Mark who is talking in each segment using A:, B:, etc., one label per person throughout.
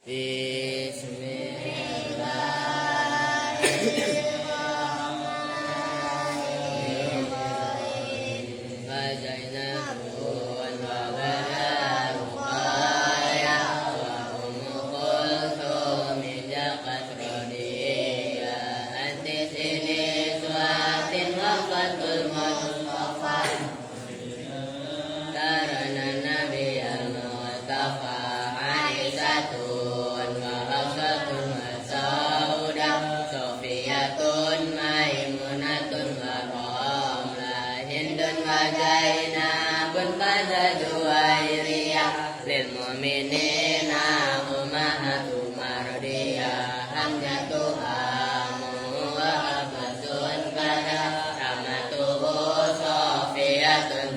A: Bismillahirrahmanirrahim. Fajainahu wan wabara ruqaya wa ummu kulthum jaqat radiya anti sini suatin waqatul mustafa karana nabiyal mustafa anisatun wa hafsatun wa saudah sofiyatun maimunatun wa ramlah hindun wa zainabun qadha juwairiyah lil mu'minina ummahatu mardiyah hamdatuha wa abatun qadha rahmatuhu sofiyatun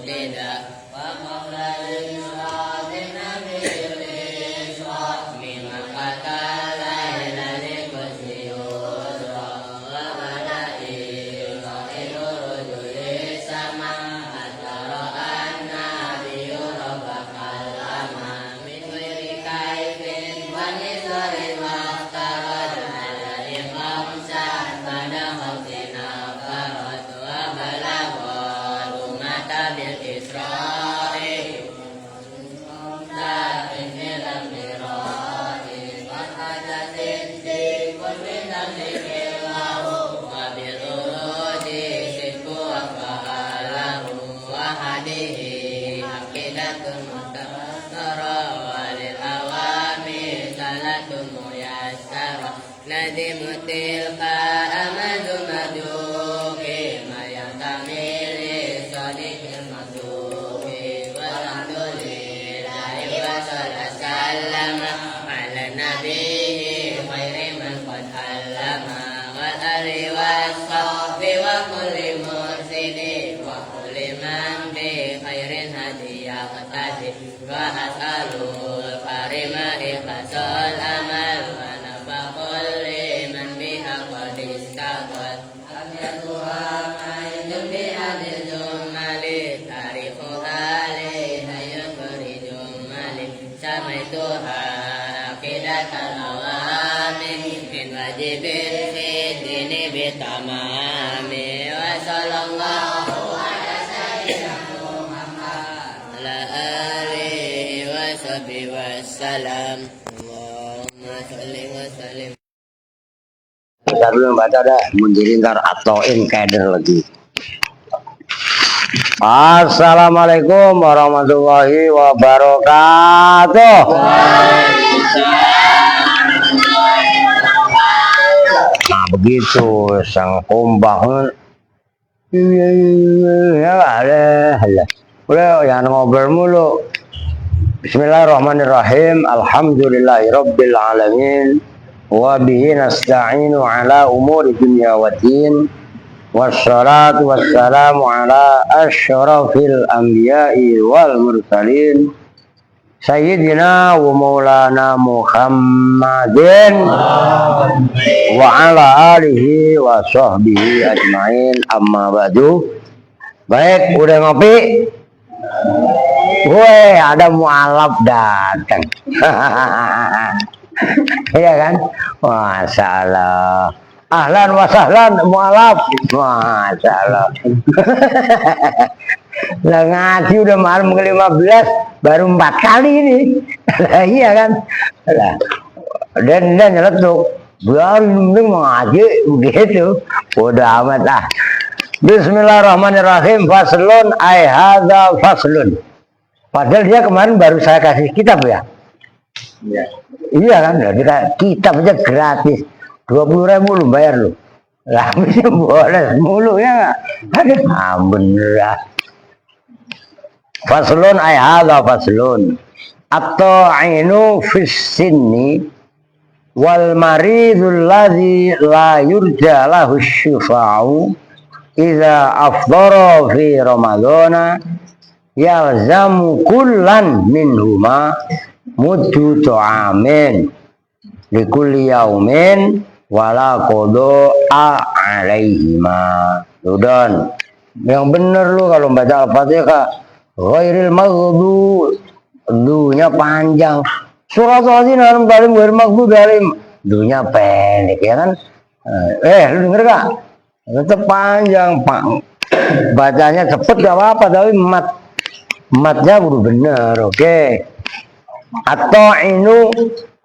A: tidak wa mawlalin suratin nabil iswa mimma qatala ilani kusyusra wa malai qahiru rujuli sama atara annabiyu rabbakal ama min wiri kaifin wa nisarin wa tarad alali khamsan pada khamsina farad wa balaghal umata bil isra'i lakin hilang mirati fakada siddiqun min amrikillahu wa bil urudi sidku wa fahalahu wa hadihi aqidatun mutasara walil awami salatun muyassara nadimu tilka amadu maduki mayatamili sadiqil maduki walhamdulillahi wa sallama ala nabiyyi khairi man qad allama wal ali was sahbi wa kulli mursidi wa kulli man bi khairin hadiyah qatadi wa as'alul karima ikhlasal amal wa nafaqul liman biha qad istaqal amyatuha ma'idun bi'adil jumali tarifuha lihayyun berijumali samaituha aqidatal awami min wajibin fidini bitamami wa sallallahu ala sayyidina Muhammad ala alihi wa sahbihi wassalam. Allahumma salli wa sallim.
B: Kita dulu yang baca dah, mundirin ntar atoin keder lagi. Assalamualaikum warahmatullahi wabarakatuh. Nah begitu, sang kumbang. Ya ada, udah jangan ngobrol mulu. Bismillahirrahmanirrahim. Alhamdulillahirabbil alamin. Wa bihi nasta'inu ala umuri dunya waddin. Wassalatu wassalamu ala asyrafil anbiya'i wal mursalin Sayyidina wa maulana Muhammadin wa ala alihi wa sahbihi ajmain amma ba'du. Baik, udah ngopi? Woi, ada mualaf datang. Iya kan? Masyaallah. Ahlan wa sahlan mualaf. Masyaallah. Lah ngaji udah malam ke-15 baru 4 kali ini. Lah iya kan? Lah. Dan nyeletuk. Baru ngaji begitu. Udah amat lah. Bismillahirrahmanirrahim. Faslun ay hadza faslun. Padahal dia kemarin baru saya kasih kitab ya. Iya. Iya kan? Kitab aja gratis. 20.000 lu bayar lu. Lah bisa boleh mulu ya. Bener lah. Faslun ay hadza faslun. At-ta'inu fis sinni wal maridul ladzi la yurja lahu syifa'u idza afdara fi ramadhana yalzamu kullan minhuma muddu ta'amin likulli yaumin wala qada'a alaihima. Sudan yang bener lu kalau baca Al-Fatihah ghairil maghdubi, dunya panjang, Surat al-Ladzina an'amta 'alaihim ghairil maghdubi 'alaihim. Dunia pendek ya kan? Lu denger gak? Tetap panjang Pak. Bacanya cepet gak apa-apa tapi matnya kudu bener, oke. Atau ini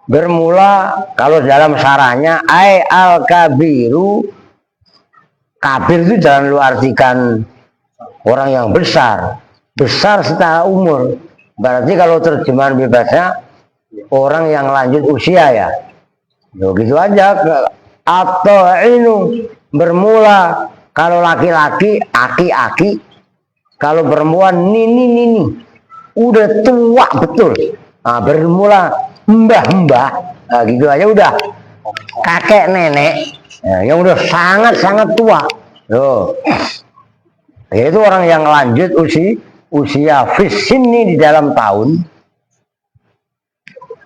B: bermula kalau dalam sarahnya al-kabiru. Kabir itu jangan lu artikan orang yang besar secara umur. Berarti kalau terjemahan bebasnya orang yang lanjut usia ya. Gitu aja. Atau ini bermula kalau laki-laki aki-aki, kalau perempuan nini udah tua betul. Nah, bermula mbah-mbah, nah, gitu aja udah kakek nenek yang udah sangat tua. Yaitu orang yang lanjut usia fisini di dalam tahun.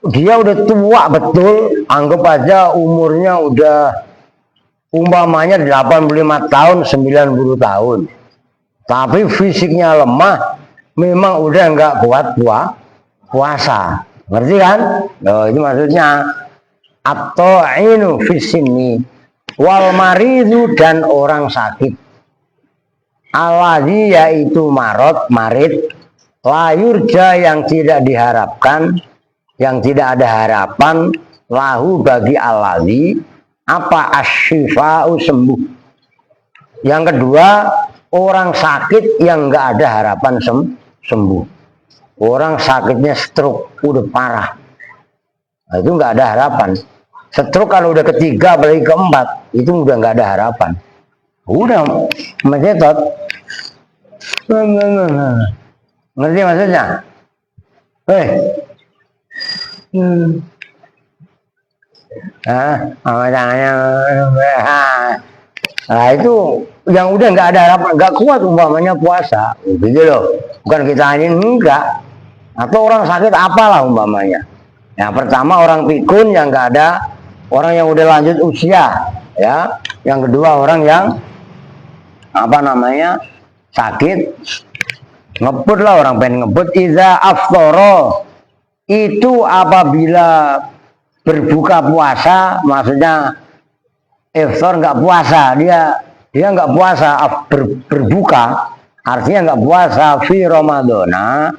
B: Dia udah tua betul, anggap aja umurnya udah umpamanya 85 tahun, 90 tahun. Tapi fisiknya lemah, memang udah nggak kuat puasa. Ngerti kan? Itu maksudnya at-ta'inu fisini wal maridu dan orang sakit. Alladzi yaitu marid layurja yang tidak diharapkan, yang tidak ada harapan lahu bagi alladzi apa asyifa'u sembuh. Yang kedua, orang sakit yang nggak ada harapan sembuh. Orang sakitnya stroke, udah parah. Nah, itu nggak ada harapan. Stroke kalau udah ketiga, apalagi keempat, itu udah nggak ada harapan. Udah mencetot. Ngerti maksudnya? Nah itu yang udah nggak ada harapan, nggak kuat umpamanya puasa, gitu loh. Bukan kita ini enggak. Atau orang sakit apalah umpamanya. Yang pertama orang pikun yang nggak ada, orang yang udah lanjut usia, ya. Yang kedua orang yang sakit, ngebut lah, orang pengen ngebut. Iza aftoro itu apabila berbuka puasa, maksudnya iftar nggak puasa, dia nggak puasa, berbuka artinya nggak puasa fi Ramadana,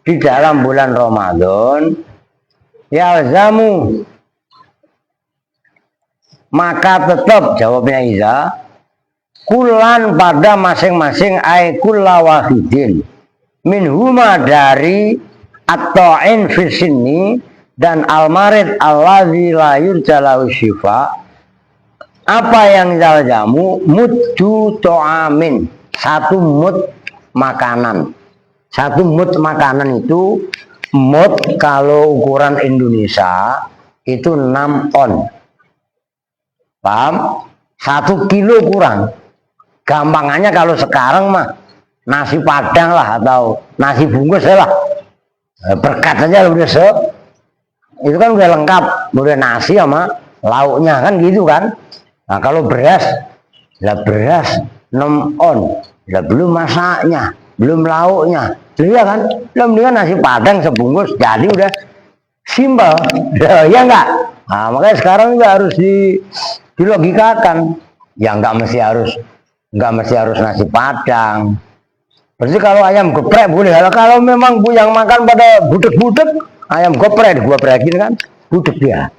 B: di dalam bulan Ramadan, ya zamu maka tetap, jawabnya Iza, kulan pada masing-masing ay kulla wahidin minhuma dari at-ta'in fi sinni dan al-marid alladzi la yurjalahu syifa. Apa yang jamu muddu to'amin, satu mud makanan. Satu mud makanan itu, mud kalau ukuran Indonesia itu 6 on. Paham? 1 kilo kurang. Gampangannya kalau sekarang mah nasi padang lah atau nasi bungkus lah, berkat aja udah itu kan udah lengkap, udah nasi sama lauknya kan gitu kan. Nah kalau beras 6 on, belum masaknya, belum lauknya, iya kan? Mendingan nasi padang sebungkus jadi udah simpel, ya enggak? Nah makanya sekarang juga harus dilogikakan, ya nggak mesti harus nasi padang. Berarti kalau ayam geprek boleh, kalau memang bu yang makan pada budek-budek, ayam geprek gua berakin kan budek dia.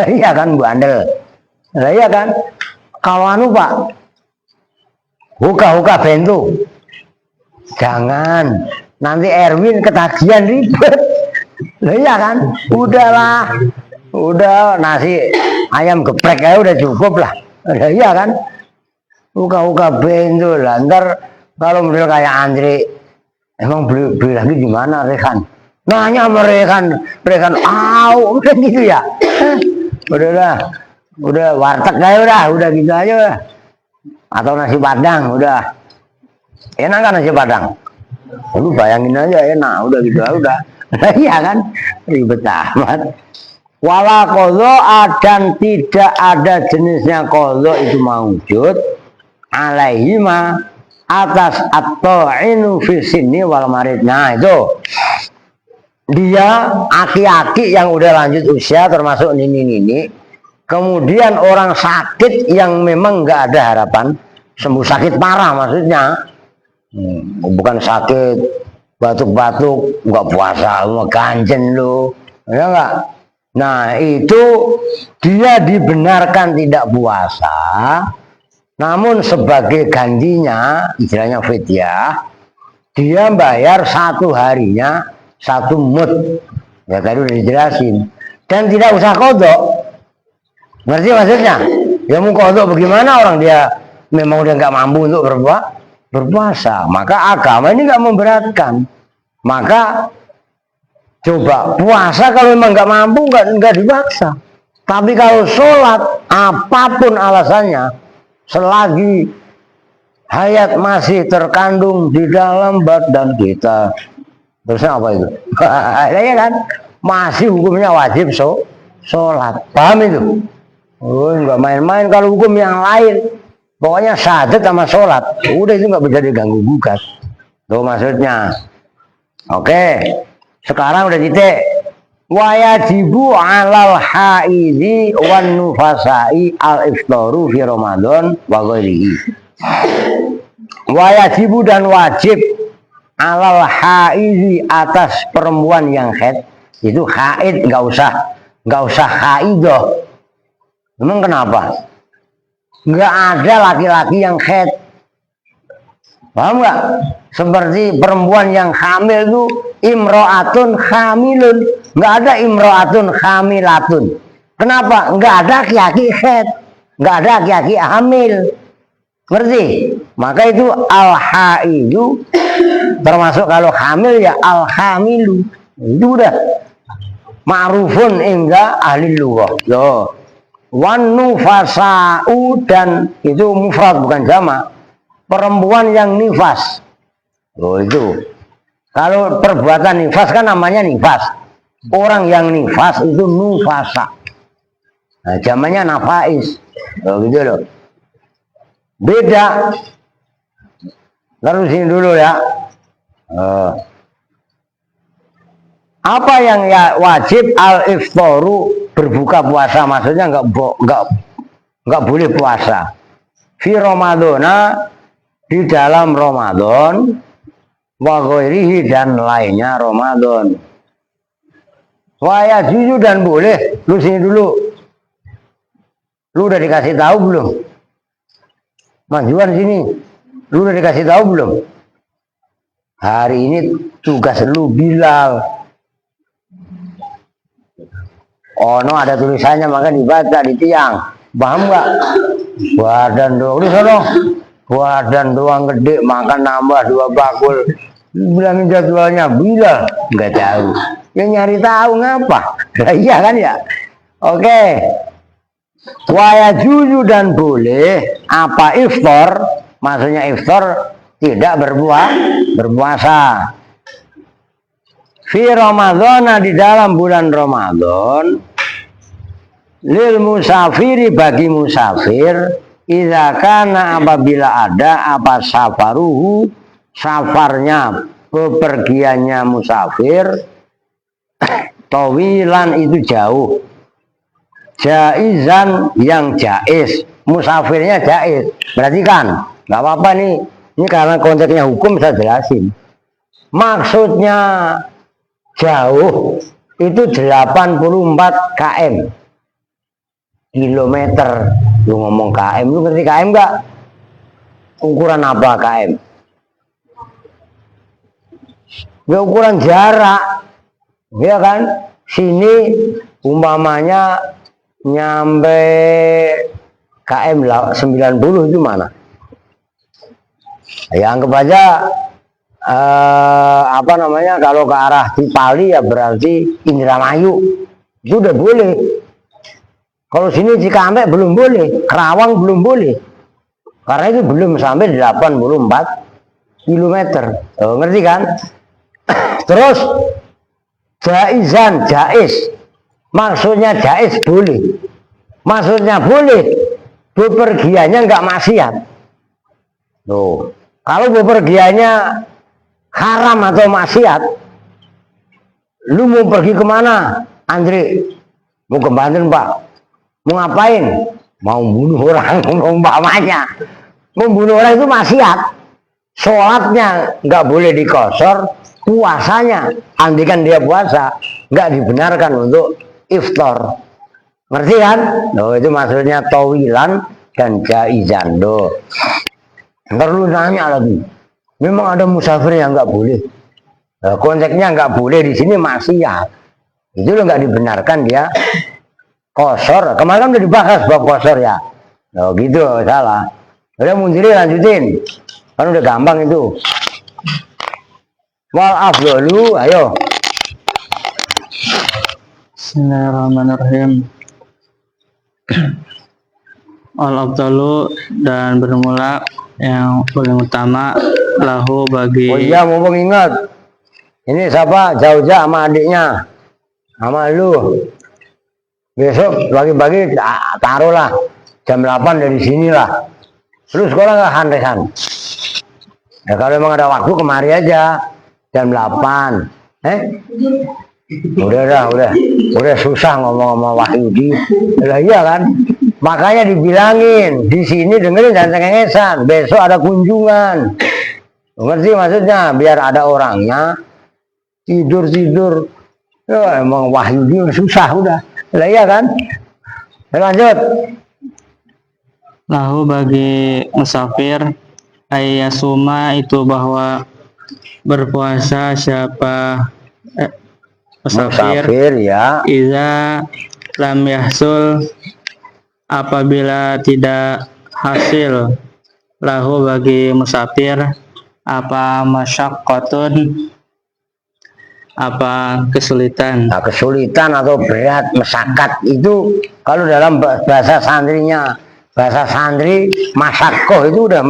B: Iya kan Bu Andel? Nah, iya kan? Kalau Pak, huka bento, jangan nanti Erwin ketagihan ribet. Nah, iya kan? Udah nasi ayam geprek aja udah cukup lah. Nah, iya kan? Huka bento lah. Ntar kalau model kayak Andre, emang beli lagi di mana Rekan? Nanya sama Rekan, udah gitu ya? Udah warteg aja udah gitu aja udah. Atau nasi padang udah. Enak kan nasi padang? Lu bayangin aja enak, udah gitu udah. Iya kan? Ribet amat. Wala qadha dan tidak ada jenisnya qadha itu maujud alaihima atas at-ta'inu fi sinni wal marid. Nah itu dia aki-aki yang udah lanjut usia termasuk nini-nini, kemudian orang sakit yang memang nggak ada harapan sembuh, sakit parah maksudnya, bukan sakit batuk-batuk nggak puasa mau ganjen lo, ya nggak. Nah itu dia dibenarkan tidak puasa, namun sebagai gantinya istilahnya fidyah, dia bayar satu harinya 1 mud, ya tadi udah dijelasin, dan tidak usah kodok. Ngerti maksudnya? Ya mau kodok bagaimana, orang dia memang udah nggak mampu untuk berpuasa, maka agama ini nggak memberatkan. Maka coba puasa kalau memang nggak mampu nggak dipaksa. Tapi kalau sholat apapun alasannya, selagi hayat masih terkandung di dalam badan kita, terusnya apa itu? Ya kan? Masih hukumnya wajib sholat. Paham itu? Oh, nggak main-main kalau hukum yang lain. Pokoknya syahadat sama sholat, udah itu nggak bisa diganggu gugat. Tuh maksudnya. Oke, sekarang udah titik. Wajibu alal haidhi wan nufasai al iftaru fi Ramadan wa ghairihi. Wajibu dan wajib alal haidhi atas perempuan yang haid. Itu haid, nggak usah haidah. Memang kenapa? Nggak ada laki-laki yang haid. Paham nggak? Seperti perempuan yang hamil itu imro'atun hamilun. Nggak ada imro'atun hamilatun. Kenapa? Nggak ada laki-laki haid. Nggak ada laki-laki hamil. Ngerti? Maka itu al-haidu, termasuk kalau hamil ya al-hamilu. Itu udah ma'rufun hingga ahli lughah. Loh. Wan nufasa'u, dan itu mufrad bukan jamak, perempuan yang nifas. Oh itu kalau perbuatan nifas kan namanya nifas, orang yang nifas itu nufasa. Nah, jamaknya nafais. Oh gitu loh, beda. Terusin dulu ya. Apa yang ya wajib al-iftaru, berbuka puasa, maksudnya nggak boleh puasa fi Ramadana, di dalam Ramadan, wa ghairihi, dan lainnya Ramadan. Wa yajuzu, dan boleh. Lu sini dulu, lu udah dikasih tahu belum? Majuan sini, lu udah dikasih tahu belum? Hari ini tugas lu Bilal. Oh no, ada tulisannya maka dibaca di tiang. Paham nggak? Badan doang, di sono. Badan doang gede, makan nambah 2 bakul. Bilangin jadwalnya Bilal, nggak tahu. Ya nyari tahu ngapa? Nah, iya kan ya? Oke. Waya juju, dan boleh apa iftar? Maksudnya iftar tidak berpuasa. Fi Ramadhan, di dalam bulan Ramadan, lil musafiri, bagi musafir, idza kana, apabila ada apa safaruhu, safarnya, bepergiannya musafir, tawilan, itu jauh, jaizan, yang jaiz, musafirnya jaiz, berarti kan nggak apa-apa nih. Ini karena konteksnya hukum saya jelasin. Maksudnya jauh itu 84 km, kilometer. Lu ngomong km, lu ngerti km nggak? Ukuran apa km? Ya ukuran jarak, ya kan? Sini umpamanya nyampe km 90 itu mana? Ya anggap aja apa namanya, kalau ke arah Cipali ya berarti Indramayu, itu udah boleh. Kalau sini Cikampek belum boleh, Kerawang belum boleh, karena itu belum sampai 84 km. Oh, ngerti kan? Terus jaizan, jaiz, maksudnya jaiz boleh, maksudnya boleh bepergiannya nggak maksiat. Tuh, kalau bepergiannya haram atau maksiat, Lu mau pergi kemana, Andre? Mau ke Banten, Pak. Mau ngapain? Mau bunuh orang, umpamanya. Membunuh orang itu maksiat. Sholatnya nggak boleh dikosor, puasanya, andikan dia puasa, nggak dibenarkan untuk iftar. Ngerti kan? Loh, itu maksudnya tawilan dan jaizan. Loh. Ntar lu nanya lagi, memang ada musafir yang nggak boleh. Nah, konteksnya nggak boleh di sini maksiat. Itu lo nggak dibenarkan dia kosor. Kemarin kan udah dibahas bab kosor ya. Oh gitu, salah. Udah Mundiri lanjutin. Kan udah gampang itu. Wal afdalu, ayo.
C: Bismillahirrahmanirrahim. Wal afdalu dan bermula yang paling utama lahu bagi.
B: Oh iya, mumpung ingat. Ini siapa? Jauh-jauh sama adiknya. Sama lu. Besok bagi-bagi taruhlah jam 8 dari sinilah. Lu sekolah nggak Hanresan? Ya kalau emang ada waktu kemari aja jam 8. Udah susah ngomong-ngomong Wahyudi. Lah iya kan? Makanya dibilangin di sini dengerin dan cengengesan. Besok ada kunjungan. Ngerti maksudnya? Biar ada orangnya. Tidur. Ya, emang Wahyudi susah udah. Lah iya kan? Lanjut.
C: Lahu bagi musafir ayasuma itu bahwa berpuasa siapa musafir
B: ya.
C: Iza lam yahsul apabila tidak hasil lahu bagi musafir apa masyaqqatun apa kesulitan.
B: Nah, kesulitan atau berat, mesakat itu kalau dalam bahasa santrinya, bahasa santri masyakoh itu udah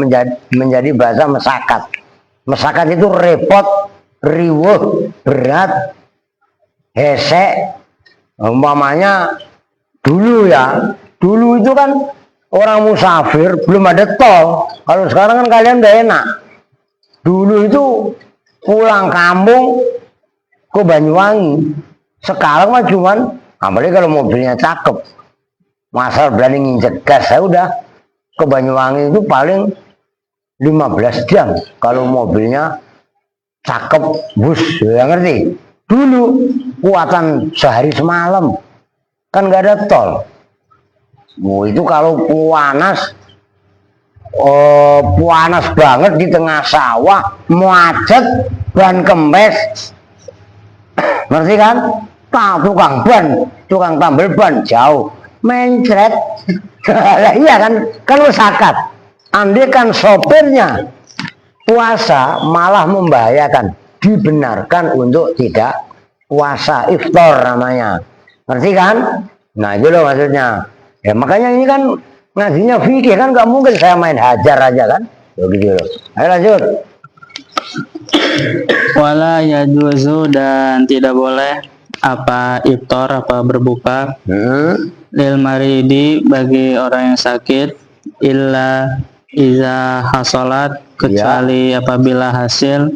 B: menjadi bahasa mesakat. Mesakat itu repot, riwuh, berat, hesek. Umpamanya dulu itu kan orang musafir belum ada tol. Kalau sekarang kan kalian udah enak. Dulu itu pulang kampung ke Banyuwangi. Sekarang mah cuman, apalagi kalau mobilnya cakep, masa berani nginjek gas, saya udah ke Banyuwangi itu paling 15 jam kalau mobilnya cakep, bus, ya ngerti. Dulu kuatan sehari semalam, kan nggak ada tol. Itu kalau panas banget di tengah sawah, macet, ban kempes. Ngerti kan? Tukang tambal ban jauh, mencret. Iya kan mesakat. Andai kan sopirnya puasa malah membahayakan, dibenarkan untuk tidak puasa, iftar namanya. Ngerti kan? Nah itu loh maksudnya. Ya makanya ini kan ngajinya fikih kan, nggak mungkin saya main hajar aja kan? Begitu loh. Ayo lanjut.
C: Wala yajuzu dan tidak boleh apa iftar apa berbuka lil maridi bagi orang yang sakit illa iza hasolat kecuali apabila hasil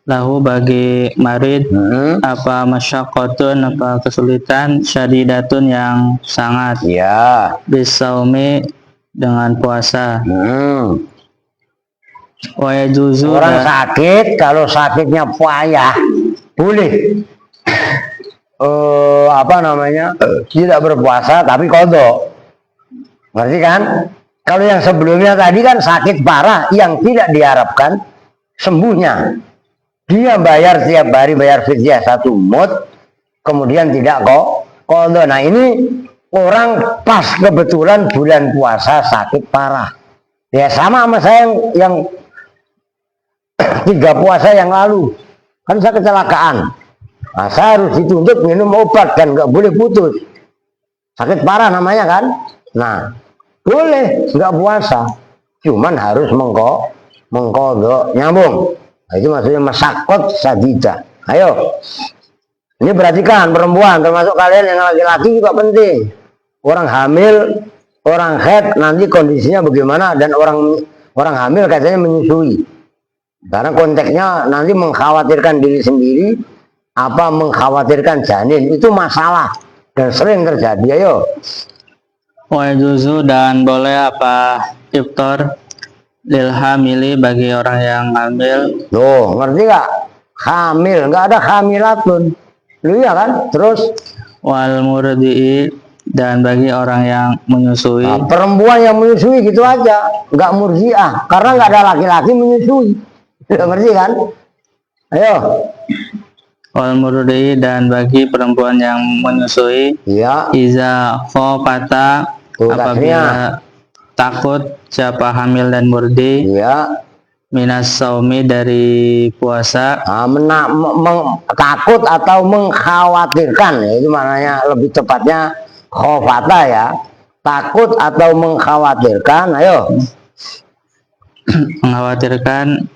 C: lahu bagi marid apa masyaqqatun apa kesulitan syadidatun yang sangat bisaumi dengan puasa.
B: Orang sakit, kalau sakitnya payah boleh tidak berpuasa tapi kodok. Ngerti kan? Kalau yang sebelumnya tadi kan sakit parah yang tidak diharapkan sembuhnya, dia bayar tiap hari, bayar fidyah 1 mud, kemudian tidak kodok. Nah ini orang pas kebetulan bulan puasa sakit parah, ya sama saya yang 3 puasa yang lalu kan saya kecelakaan. Nah, saya harus dituntut minum obat dan nggak boleh putus. Sakit parah namanya kan. Nah, boleh nggak puasa, cuman harus mengkodok, nyambung. Nah, itu maksudnya masakot sadida. Ayo, ini perhatikan perempuan, termasuk kalian yang laki-laki juga penting. Orang hamil, orang haid nanti kondisinya bagaimana, dan orang hamil katanya menyusui. Karena konteksnya nanti mengkhawatirkan diri sendiri apa mengkhawatirkan janin itu masalah dan sering terjadi. Ayo.
C: Wa yajuzu dan boleh apa iftar lil hamili bagi orang yang hamil.
B: Loh, ngerti gak? Hamil, nggak ada hamilatun. Lu ya kan? Terus
C: Wal murdi'i dan bagi orang yang menyusui.
B: nah, perempuan yang menyusui gitu aja, nggak murjiah, karena nggak ada laki-laki menyusui. Lu ngerti kan? Ayo.
C: Wal murdi'i dan bagi perempuan yang menyusui.
B: Iya.
C: Iza khofata
B: Tuh,
C: apabila takut siapa hamil dan murdi.
B: Iya.
C: Minas saumi dari puasa.
B: Nah, takut atau mengkhawatirkan, ya, itu maknanya lebih tepatnya khofata ya. Takut atau mengkhawatirkan, ayo.
C: Mengkhawatirkan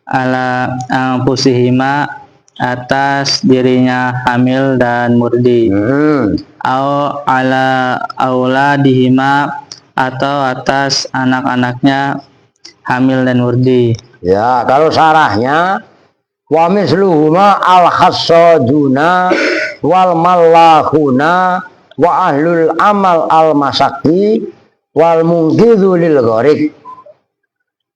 C: ala pusihima atas dirinya hamil dan murdi. Au ala auladihima atau atas anak-anaknya hamil dan murdi.
B: Ya, kalau sarahnya wa misluhuma al khassaduna wal mallahuna wa ahlul amal al masaki wal mungkidhu lil gharik.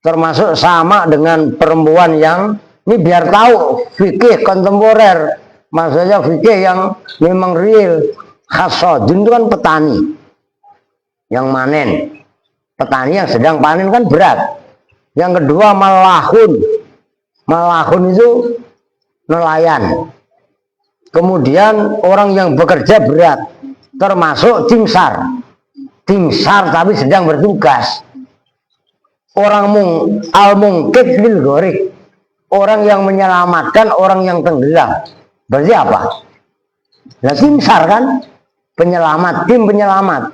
B: Termasuk sama dengan perempuan yang ini biar tahu fikih kontemporer, maksudnya fikih yang memang real. Khassadun itu kan petani yang manen, petani yang sedang panen kan berat. Yang kedua malahun, malahun itu nelayan. Kemudian orang yang bekerja berat, termasuk timsar, timsar tapi sedang bertugas. Orang al-mungkit lil gharik, orang yang menyelamatkan orang yang tenggelam. Berarti apa? Nah, timsar kan penyelamat, tim penyelamat.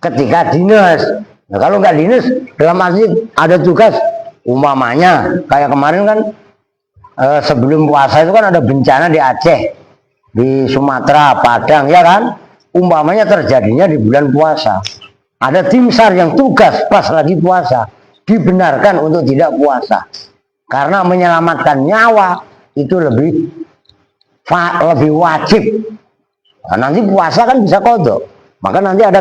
B: Ketika dinas, nah, kalau nggak dinas dalam arti ada tugas, umpamanya kayak kemarin kan sebelum puasa itu kan ada bencana di Aceh, di Sumatera, Padang, ya kan? Umpamanya terjadinya di bulan puasa. Ada tim SAR yang tugas pas lagi puasa, dibenarkan untuk tidak puasa. Karena menyelamatkan nyawa itu lebih wajib. Nah, nanti puasa kan bisa kodok. Maka nanti ada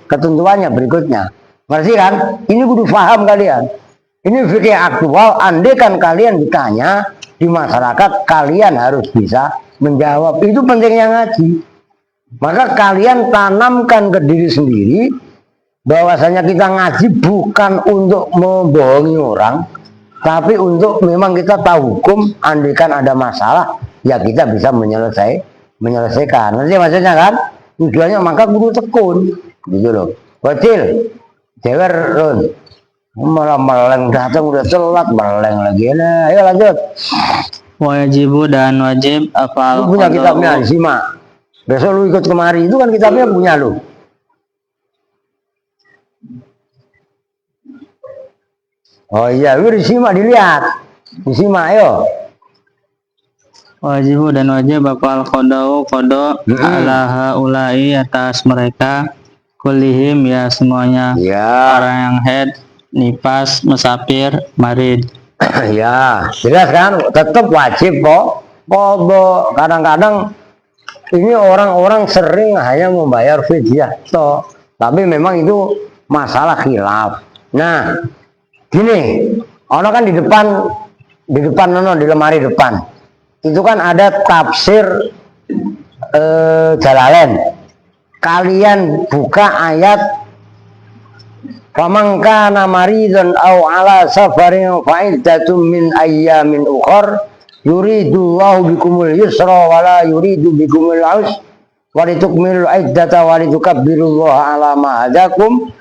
B: ketentuannya berikutnya. Ngerti kan? Ini kudu paham kalian. Ini fikih aktual. Andai kan kalian ditanya di masyarakat, kalian harus bisa menjawab. Itu pentingnya ngaji. Maka kalian tanamkan ke diri sendiri bahwasanya kita ngaji bukan untuk membohongi orang, tapi untuk memang kita tahu hukum. Andai kan ada masalah, ya kita bisa menyelesaikan. Nanti maksudnya kan? Tujuannya maka guru tekun, gitu loh. Bocil, jewer Ron, malah meleng datang udah telat meleng lagi. Nah, ayo lanjut.
C: Wajibu dan wajib apa?
B: Lu punya kitabnya simak. Besok lu ikut kemari, itu kan kitabnya punya lu. Oh iya, lu disimak, dilihat, disimak, ayo.
C: Wajibu dan wajib apa al-qadau qada ala haula'i atas mereka kullihim ya semuanya.
B: Ya.
C: Orang yang head, nifas, musafir, marid.
B: Ya, jelas kan? Tetap wajib kok. Qada. Kadang-kadang ini orang-orang sering hanya membayar fidyah toh. Tapi memang itu masalah khilaf. Nah, gini, orang kan di depan di lemari depan. Itu kan ada tafsir Jalalain. Kalian buka ayat faman kana maridan aw ala safarin fa iddatum min ayyamin ukhra yuridullahu bikumul yusra wa la yuridu bikumul usra wa litukmilul iddata wa litukabbirullaha ala ma hadakum,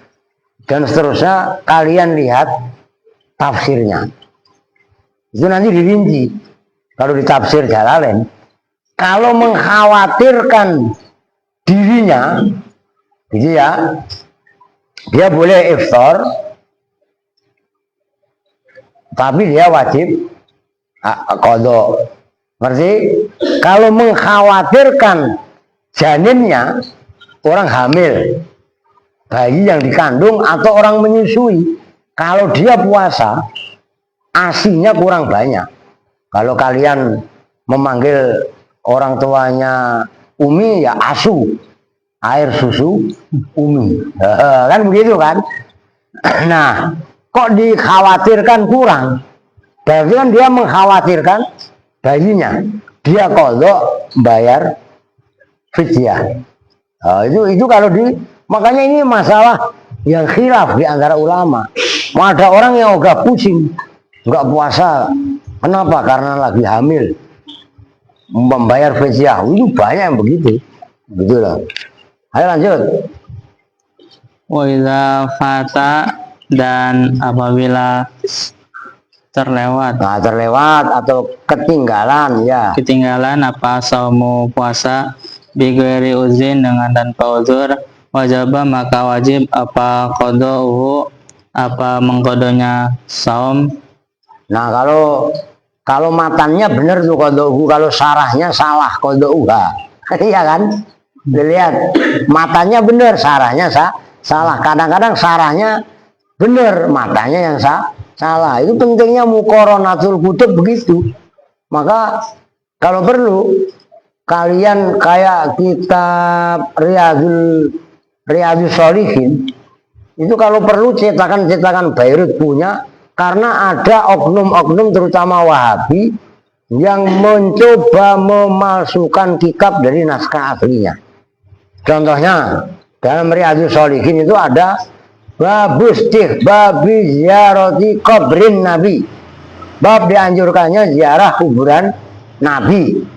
B: dan seterusnya. Kalian lihat tafsirnya. Itu nanti dirinci. Kalau di tafsir Jalalain, kalau mengkhawatirkan dirinya, gitu ya, dia boleh iftar, tapi dia wajib qada. Ngerti? Kalau mengkhawatirkan janinnya, orang hamil, bayi yang dikandung atau orang menyusui, kalau dia puasa, asinya kurang banyak. Kalau kalian memanggil orang tuanya Umi ya asu, air susu Umi. Kan begitu kan? Nah, kok dikhawatirkan kurang? Berarti kan dia mengkhawatirkan bayinya. Dia kodok bayar fidyah. Itu kalau makanya ini masalah yang khilaf di antara ulama. Ada orang yang udah pusing, nggak puasa. Kenapa? Karena lagi hamil, membayar fidyah. Itu banyak yang begitu, gitu loh. Ayo lanjut.
C: Wa idza fata, dan apabila terlewat.
B: Nah, terlewat atau ketinggalan ya.
C: Ketinggalan apa saumu puasa bighairi uzin, dengan tanpa uzur, wajaba maka wajib apa qada'uhu, apa mengkodonya saum.
B: Nah, kalau matannya benar tuh qada'uhu, kalau sarahnya salah qada'uha. Iya kan? Dilihat matanya benar, sarahnya salah. Kadang-kadang sarahnya benar, matanya yang salah. Itu pentingnya muqaranatul kutub begitu. Maka kalau perlu kalian kayak kitab Riyadhus Shalihin itu kalau perlu cetakan-cetakan Beirut punya, karena ada oknum-oknum terutama Wahabi yang mencoba memalsukan kitab dari naskah aslinya. Contohnya dalam Riyadhus Shalihin itu ada babi ziarati kubrin Nabi, bab dianjurkannya ziarah kuburan Nabi.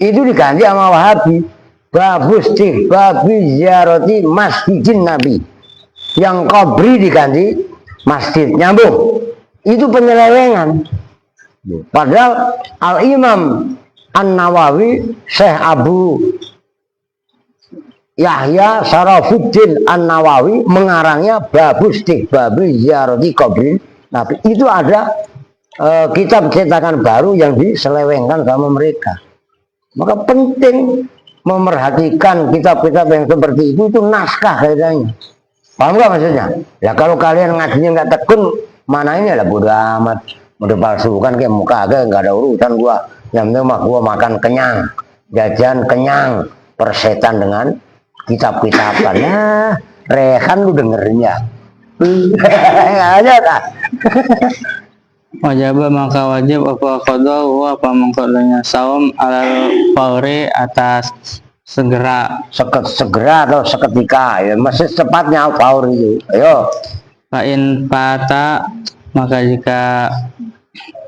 B: Itu diganti sama Wahabi babi ziarati masjidin Nabi, yang kubri diganti masjid, nyambung. Itu penyelewengan. Padahal Al-Imam An-Nawawi, Syekh Abu Yahya Sarafuddin An-Nawawi mengarangnya babi ziarati kubrin Nabi. Itu ada kitab cetakan baru yang diselewengkan sama mereka. Maka penting memerhatikan kitab-kitab yang seperti itu naskah kaitannya. Paham nggak maksudnya? Ya kalau kalian ngajinya nggak tekun, mana ini lah bodo amat, udah palsukan kayak muka agak nggak ada urusan gua. Yang penting mah gua makan kenyang, jajan kenyang, persetan dengan kitab-kitaban. Nah, Rehan lu dengernya. Aja tak.
C: Wajib maka wajib apa qada'uhu, apa mengkodanya saum alal fauri, atas segera.
B: Segera atau seketika ya, masih cepatnya faur itu. Ayo.
C: Fa'in fata, maka jika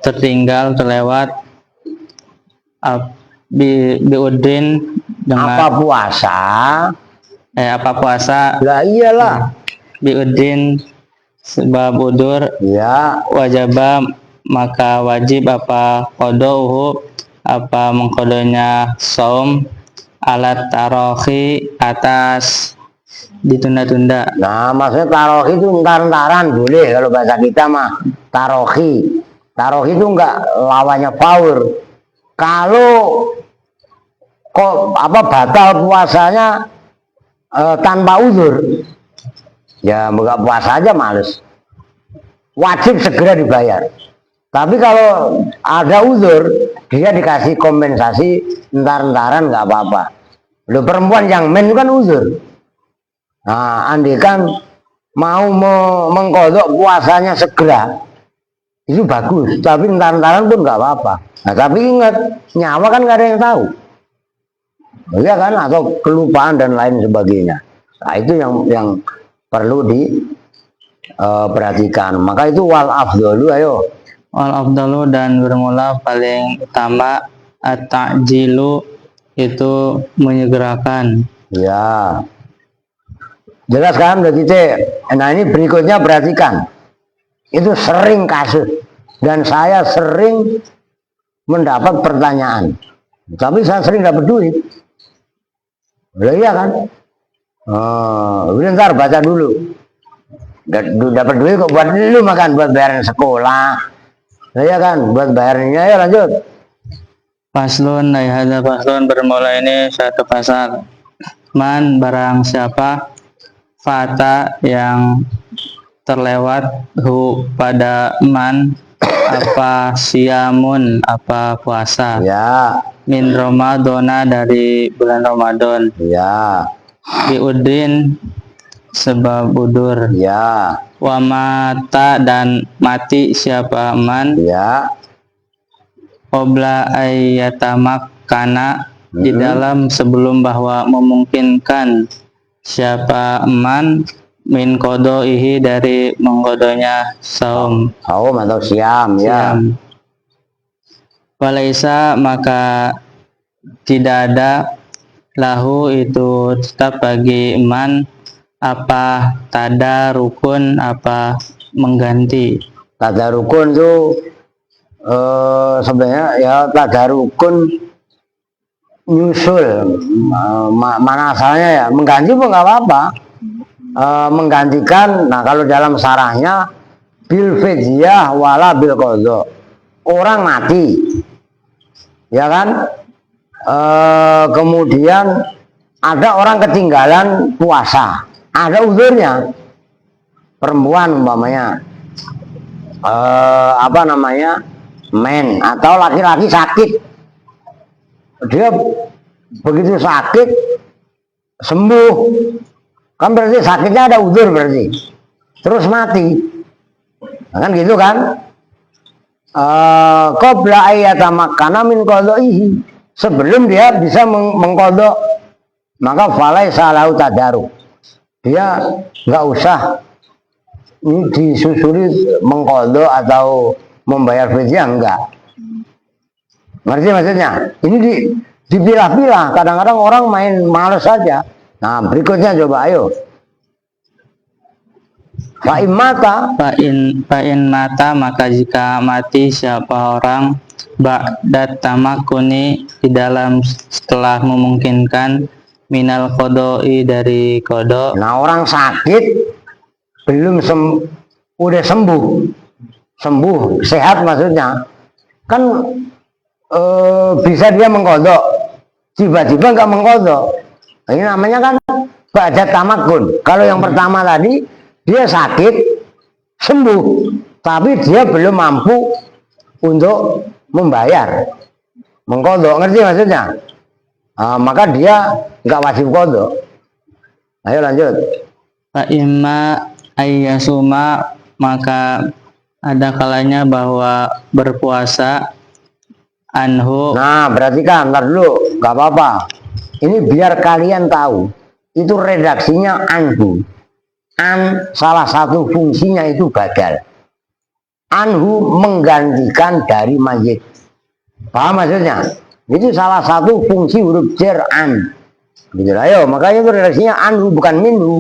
C: tertinggal, terlewat, biudin, dengan
B: apa puasa? Lah iyalah.
C: Biudin sebab udur
B: ya,
C: wajaba maka wajib apa qada'uhu, apa mengkodonya saum alat tarohi, atas ditunda-tunda.
B: Nah, maksudnya tarohi itu entar-entaran boleh, kalau bahasa kita mah tarohi. Tarohi itu enggak lawannya faur. Kalau kok batal puasanya tanpa uzur, ya buka puasa aja males, wajib segera dibayar. Tapi kalau ada uzur, dia dikasih kompensasi entar-entaran nggak apa-apa. Lo perempuan yang men kan uzur. Nah, andikan mau mengkodok puasanya segera, itu bagus. Tapi entar-entaran pun nggak apa-apa. Nah, tapi ingat, nyawa kan nggak ada yang tahu. Iya kan, atau kelupaan dan lain sebagainya. Nah, itu yang perlu diperhatikan. Maka itu wal afdalu, ayo.
C: Wal afdalu, dan bermula paling utama, at-ta'jilu, itu menyegerakan.
B: Ya. Jelas kan berarti. Nah, ini berikutnya perhatikan. Itu sering kasus dan saya sering mendapat pertanyaan. Tapi saya sering dapat duit. Iya kan? Bentar baca dulu. Dapat duit kok buat lu makan, buat bayaran sekolah. Iya kan? Buat bayarnya. Ya lanjut.
C: Faslun, hadza faslun, bermula ini satu pasal. Man, barang siapa, fata yang terlewat hu pada man, apa siamun, apa puasa,
B: Ya,
C: min Ramadona dari bulan Ramadan,
B: ya,
C: biudin sebab udur,
B: ya,
C: wa mata dan mati siapa man,
B: ya.
C: qabla ayyatamak kana di dalam sebelum bahwa memungkinkan siapa man min kodoihi dari mengkodonya saum
B: Saum atau siam, ya.
C: siam. Walaisa maka tidak ada lahu itu tetap bagi man apa tada rukun apa mengganti.
B: Tadarukun itu sebenarnya ya tadarukun nyusul, mana asalnya ya mengganti pun nggak apa-apa. Menggantikan, nah kalau dalam sarahnya bil fidyah wala bil qadha, orang mati ya kan, kemudian ada orang ketinggalan puasa, ada uzurnya, perempuan umpamanya apa namanya men atau laki-laki sakit, dia begitu sakit sembuh kan berarti sakitnya ada uzur, berarti terus mati, nah, kan gitu kan. Qabla ayyatamakkana min qadaihi, sebelum dia bisa mengkodok, maka falai salahu tadaruk, dia nggak usah ini disusuri mengkodok atau membayar fidyah, enggak. Ngerti maksudnya? Ini dipilah-pilah. Kadang-kadang orang main males saja. Nah, berikutnya coba ayo. Fa'in
C: mata maka jika mati siapa orang ba'dat tamakuni di dalam setelah memungkinkan minal kodoi dari kodok.
B: Nah, orang sakit belum udah sembuh sehat maksudnya kan, bisa dia mengkodok, tiba-tiba nggak mengkodok. Ini namanya kan ba'dat tamakun. Kalau yang pertama tadi dia sakit sembuh tapi dia belum mampu untuk membayar mengkodok, ngerti maksudnya? Maka dia nggak wajib kodok. Ayo lanjut.
C: Fa'imma ayyasuma maka ada kalanya bahwa berpuasa anhu.
B: Nah, berarti kan, ntar dulu, nggak apa-apa. Ini biar kalian tahu, itu redaksinya anhu. An salah satu fungsinya itu badal. Anhu menggantikan dari mayit. Paham maksudnya? Itu salah satu fungsi huruf jar an. Gitu. Ayo, makanya itu redaksinya anhu bukan minhu.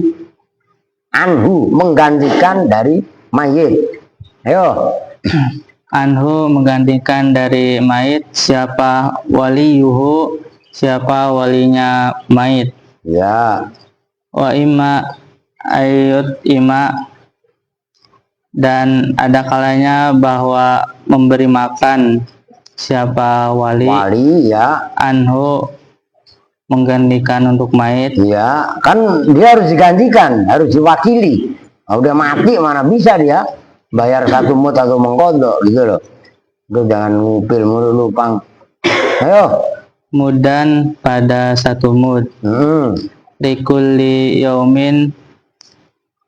B: Anhu menggantikan dari mayit. Ayo.
C: Anhu menggantikan dari mayit siapa waliyuhu siapa walinya mayit.
B: Ya.
C: Wa imma ayut ima dan ada kalanya bahwa memberi makan siapa wali
B: Ya.
C: anhu menggantikan untuk mayit.
B: Ya, kan dia harus digantikan, harus diwakili. Nah, udah mati mana bisa dia bayar satu mut atau mengkodok gitu loh. Lu jangan ngupil mulu lu, Pang. Ayo.
C: Mudan pada satu mud. Likulli yaumin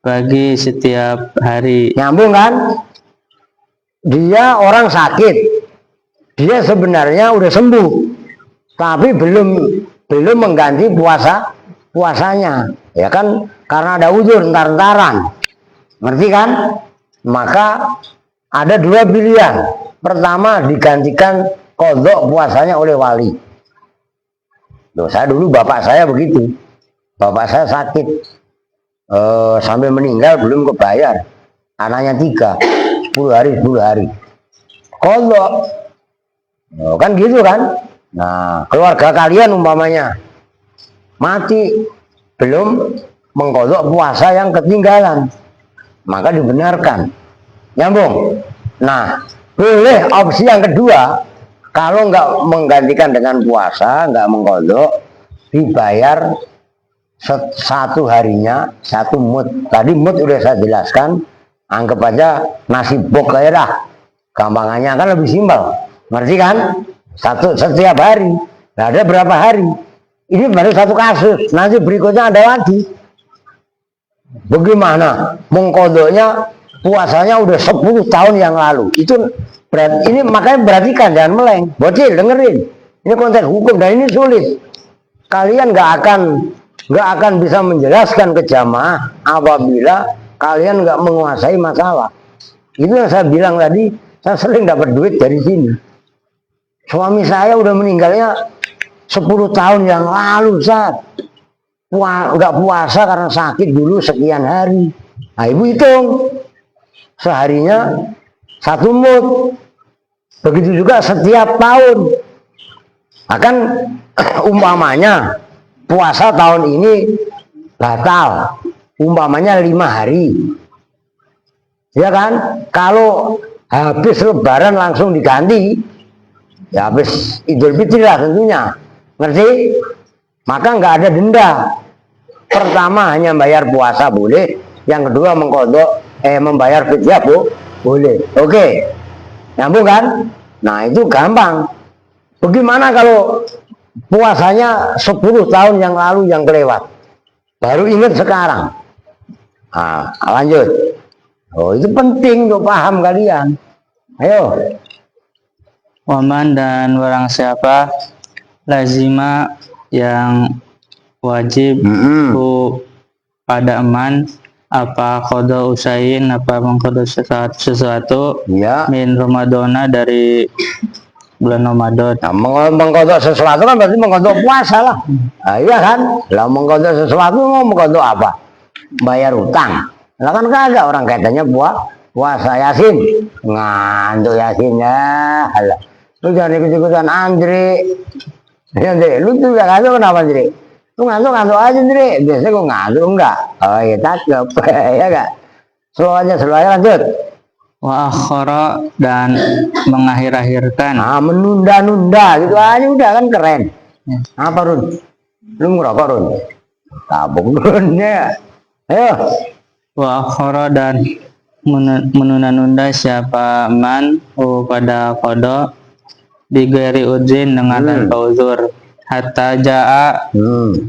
C: bagi setiap hari.
B: Nyambung kan? Dia orang sakit. Dia sebenarnya udah sembuh. Tapi belum mengganti puasanya. Ya kan? Karena ada uzur entar-entaran. Ngerti kan? Maka ada dua pilihan. Pertama, digantikan kodok puasanya oleh wali. Loh, saya dulu bapak saya begitu. Bapak saya sakit. Sampai meninggal belum kebayar. Anaknya 3. 10 hari. Kodok. Kan gitu kan? Nah, keluarga kalian umpamanya mati belum mengkodok puasa yang ketinggalan, maka dibenarkan. Nyambung. Nah, boleh opsi yang kedua, kalau nggak menggantikan dengan puasa, nggak mengkodok, dibayar satu harinya 1 mut. Tadi mut udah saya jelaskan, anggap aja nasi bok lah. Gampangannya kan lebih simpel. Ngerti kan? Setiap hari. Nah, ada berapa hari? Ini baru satu kasus. Nanti berikutnya ada lagi. Bagaimana? Mengkodoknya puasanya udah 10 tahun yang lalu. Itu berarti, ini makanya perhatikan, jangan meleng. Bocil, dengerin. Ini konteks hukum dan ini sulit. Kalian nggak akan bisa menjelaskan ke jamaah apabila kalian nggak menguasai masalah. Itu yang saya bilang tadi, saya sering dapat duit dari sini. Suami saya udah meninggalnya 10 tahun yang lalu, Ustaz. Nggak puasa karena sakit dulu sekian hari. Nah, ibu hitung. Seharinya 1 mud. Begitu juga setiap tahun. Akan umpamanya puasa tahun ini batal. Umpamanya 5 hari. Ya kan? Kalau habis lebaran langsung diganti, ya habis Idul Fitri lah tentunya. Ngerti? Maka nggak ada denda. Pertama hanya bayar puasa boleh. Yang kedua mengkodok membayar fidyah boleh. Oke. Nyambung kan? Nah, itu gampang. Bagaimana kalau puasanya 10 tahun yang lalu yang kelewat? Baru ingat sekarang. Nah, lanjut. Oh, itu penting untuk paham kalian. Ayo.
C: Waman dan barang siapa lazima yang wajib pada aman apa kodo usain apa mengkodo sesuatu
B: Ya.
C: min Ramadana dari bulan Ramadan.
B: Nah, mengkodok sesuatu kan berarti mengkodok puasa lah. Nah, iya kan? Lah mengkodok sesuatu mau mengkodok apa? Bayar utang. Lah kan kagak, orang kaitannya puasa Yasin. Ngantuk Yasin ya. Alah. Lu jangan ikut-ikutan Andre. Ya, Andre, lu tuh gak ngantuk kenapa, Andre? Lu ngantuk aja, Andre. Biasanya gua ngantuk enggak. Oh iya, cakep. Ya enggak? Slow aja lanjut.
C: Wa akhara dan mengakhir-akhirkan.
B: Nah, menunda-nunda gitu aja udah kan keren.
C: Ya.
B: Apa, Run? Lu ngerokok, Run? Tabung, Run, ya. Ayo.
C: Wa akhara dan menunda-nunda siapa man pada kodo bigari udrin dengan tanpa uzur hatta jaa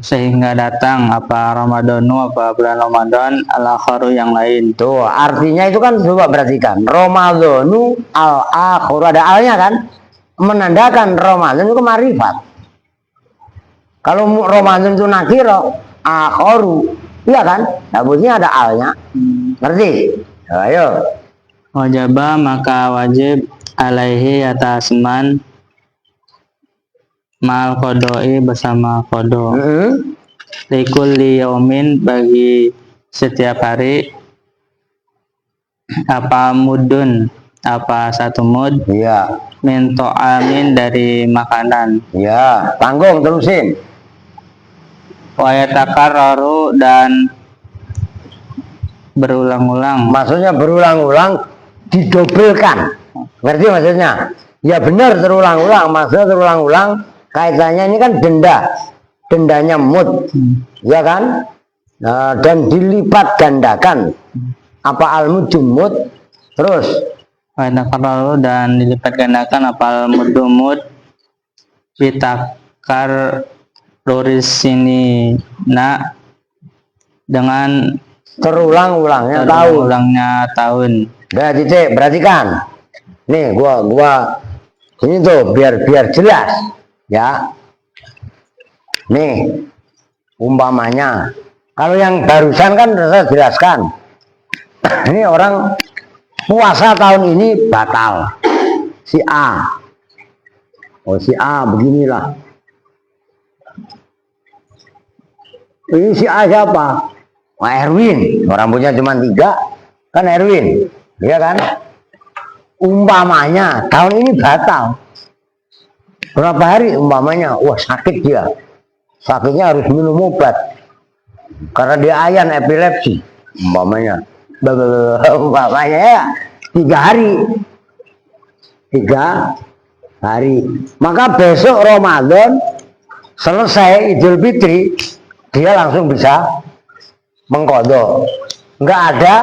C: sehingga datang apa Ramadanu apa bulan Ramadan al-akharu yang lain.
B: Tuh, artinya itu kan coba perhatikan. Ramadanu al-akharu ada alnya kan? Menandakan Ramadan itu marifat. Kalau Ramadan itu nakiro, akharu, iya kan? Habisnya ada alnya. Ngerti? Ayo.
C: Wajaba maka wajib alaihi atas man mal kodoi bersama kodo. Likulli yaumin bagi setiap hari apa mudun apa 1 mud.
B: Iya.
C: Min to'amin dari makanan.
B: Iya. Tanggung terusin.
C: Wa yatakarraru dan berulang-ulang.
B: Maksudnya berulang-ulang didobelkan. Ngerti maksudnya? Ya benar terulang-ulang. Maksudnya terulang-ulang kaitannya ini kan dendanya mud, ya kan? Nah, dan dilipat gandakan. Apa al-mudum mud? Terus
C: Wa'adakarraru dan dilipat gandakan apal mudumud bitakar luris sini dengan
B: terulang-ulangnya tahun.
C: ulangnya tahun.
B: Udah titik, perhatikan. Nih gua ini tuh biar jelas ya. Nih umpamanya kalau yang barusan kan saya jelaskan. Ini orang puasa tahun ini batal. Si A. Oh, si A beginilah. Ini si A siapa? Wah, Erwin. Orang punya cuma 3. Kan Erwin. Iya kan? Umpamanya tahun ini batal. Berapa hari umpamanya? Wah, sakit dia. Sakitnya harus minum obat. Karena dia ayan epilepsi. Umpamanya. Umpamanya ya 3 hari. 3 hari. Maka besok Ramadan selesai Idul Fitri, dia langsung bisa mengkodok. Nggak ada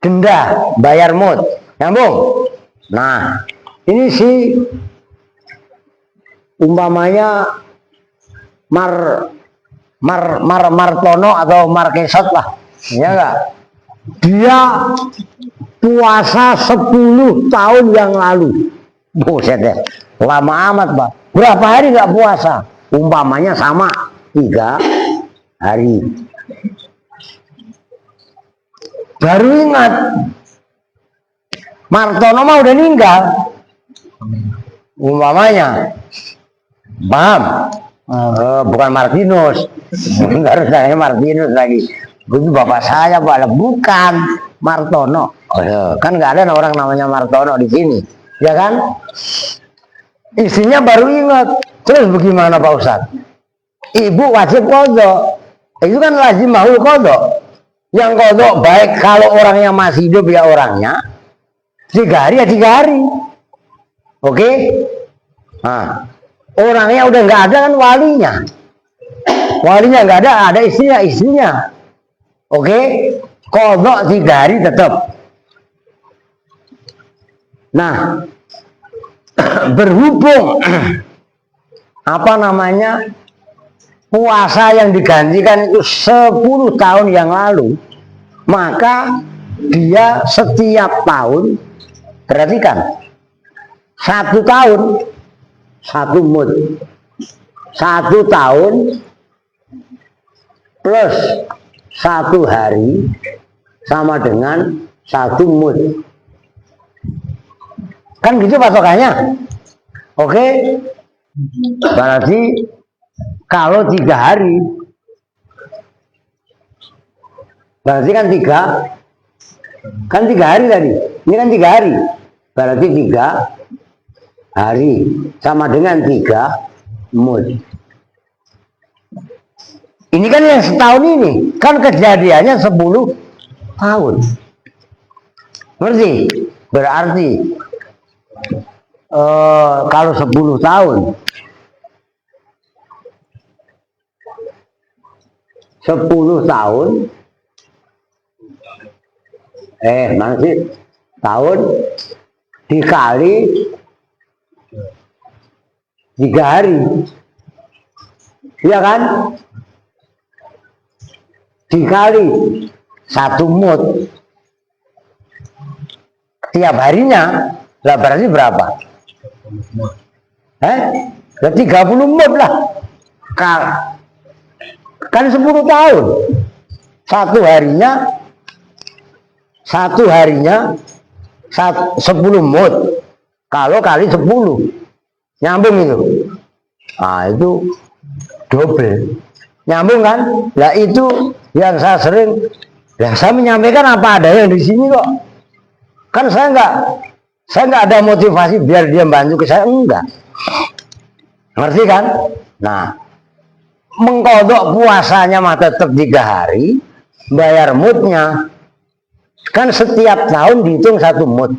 B: denda, bayar mut. Nyambung? Nah, ini si umpamanya Martono atau Markesot lah, ya enggak? Dia puasa 10 tahun yang lalu. Buset deh, lama amat, Pak. Berapa hari nggak puasa? Umpamanya sama 3 hari. Baru ingat, Martono mah udah meninggal. Umpamanya, paham? Bukan Martinus, harus saya Martinus lagi. Itu bapak saya, Pak. Bukan Martono. Kan nggak ada orang namanya Martono di sini, ya kan? Istrinya baru ingat. Terus bagaimana Pak Ustadz? Ibu wajib kodok. Itu kan lazim mahul kodok. Yang kodok baik kalau orangnya masih hidup ya orangnya 3 hari ya 3 hari. Oke? Nah, orangnya udah nggak ada kan walinya. Walinya nggak ada istrinya. Oke? Kodok 3 hari tetap. Nah, berhubung apa namanya puasa yang digantikan itu 10 tahun yang lalu, maka dia setiap tahun, perhatikan, 1 tahun 1 mud, 1 tahun plus 1 hari sama dengan 1 mud. Kan gitu patokannya. Oke? Berarti kalau 3 hari, berarti kan 3 hari tadi. Ini kan 3 hari. Berarti 3 hari sama dengan 3 mud. Ini kan yang setahun ini, kan kejadiannya 10 tahun. Ngerti? Berarti kalau 10 tahun 10 tahun mana sih tahun dikali 3 hari, iya kan? Dikali 1 mud tiap harinya lah, berarti berapa? 30 mud lah. Kan 10 tahun. 1 harinya 10 mud. Kalau kali 10 nyambung itu. Nah, itu double. Nyambung kan? Nah, itu yang saya sering, saya menyampaikan apa adanya di sini kok. Kan saya nggak ada motivasi biar dia bantu ke saya, enggak. Ngerti kan? Nah, mengkodok puasanya mah tetap 3 hari, bayar mudnya kan setiap tahun dihitung 1 mud.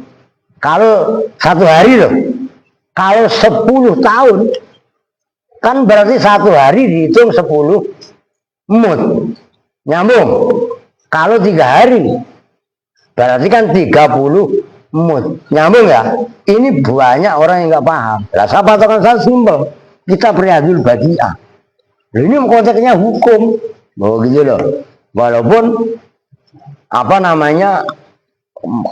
B: Kalau 1 hari loh, kalau 10 tahun kan berarti 1 hari dihitung 10 mud. Nyambung. Kalau 3 hari berarti kan 30 mud. Nyambung ya? Ini banyak orang yang nggak paham. Lah, saya patokan saya simpel. Kita Riyadul Badi'ah. Ini konteksnya hukum. Begitu loh. Walaupun apa namanya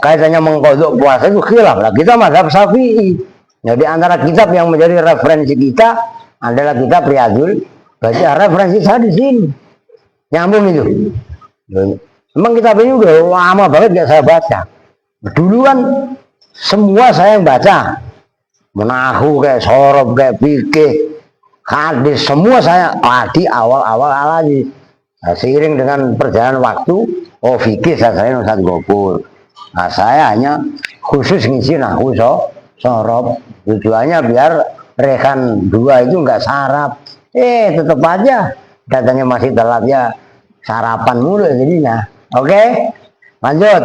B: kaitannya mengkodok puasa itu khilaf lah. Kita mazhab Syafi'i. Jadi antara kitab yang menjadi referensi kita adalah kitab Riyadul Badi'ah. Referensi saya di sini. Nyambung itu. Memang kitab ini udah lama banget gak saya baca. Dulu kan semua saya yang baca. Menahu kayak sorob kayak fikih, hadis, semua saya di awal-awal lagi. Nah, seiring dengan perjalanan waktu, fikih saya Ustaz Gopur. Nah, saya hanya khusus ngisi nahu sorob. Tujuannya biar rekan 2 itu nggak sarap. Tetap aja katanya masih telat ya, sarapan mulu jadinya. Oke, lanjut.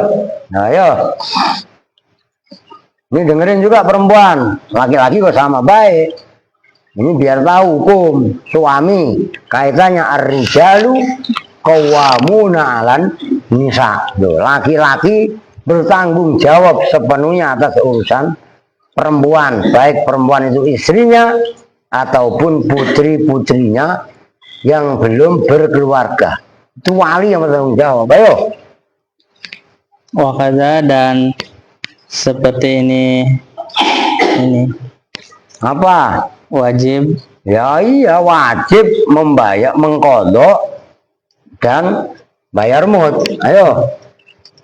B: Nah, ayo. Ini dengerin juga perempuan, laki-laki kok sama baik. Ini biar tahu hukum suami kaitannya ar-rijalu qawwamuna 'alan nisa. Laki-laki bertanggung jawab sepenuhnya atas urusan perempuan, baik perempuan itu istrinya ataupun putri-putrinya yang belum berkeluarga. Itu wali yang bertanggung jawab. Ayo.
C: Wakada dan seperti ini
B: Apa?
C: wajib
B: Ya iya, wajib membayar, mengkodok dan bayar mut. Ayo,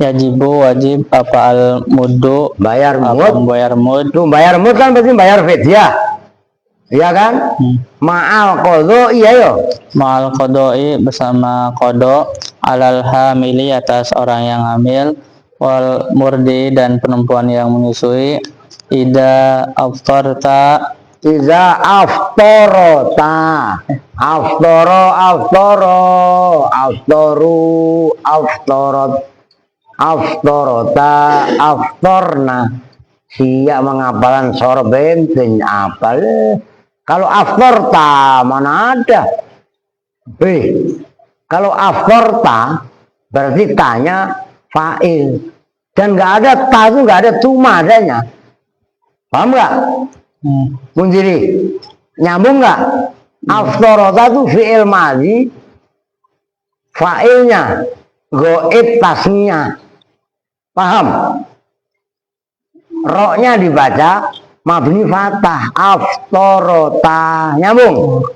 C: yajibu wajib apa al mudu
B: bayar
C: apa
B: mut.
C: membayar mud.
B: Tuh bayar mut kan berarti bayar fidyah. Iya kan? Ma'al kodok, iya yo.
C: Ma'al kodoi bersama kodo alal hamili atas orang yang hamil wal murdi dan perempuan yang menyusui ida aftarta
B: Iza aftorota, aftorna. Siap mengapalan sorben apal. Kalau aftorta mana ada? Kalau aftorta berarti tanya fa'il dan nggak ada ta itu nggak ada tuma adanya. Paham nggak? Mundiri, nyambung nggak? Aftorota itu fi'il madhi, fa'ilnya goib tasnya, paham? Roknya dibaca mabni fatah, aftorota, nyambung?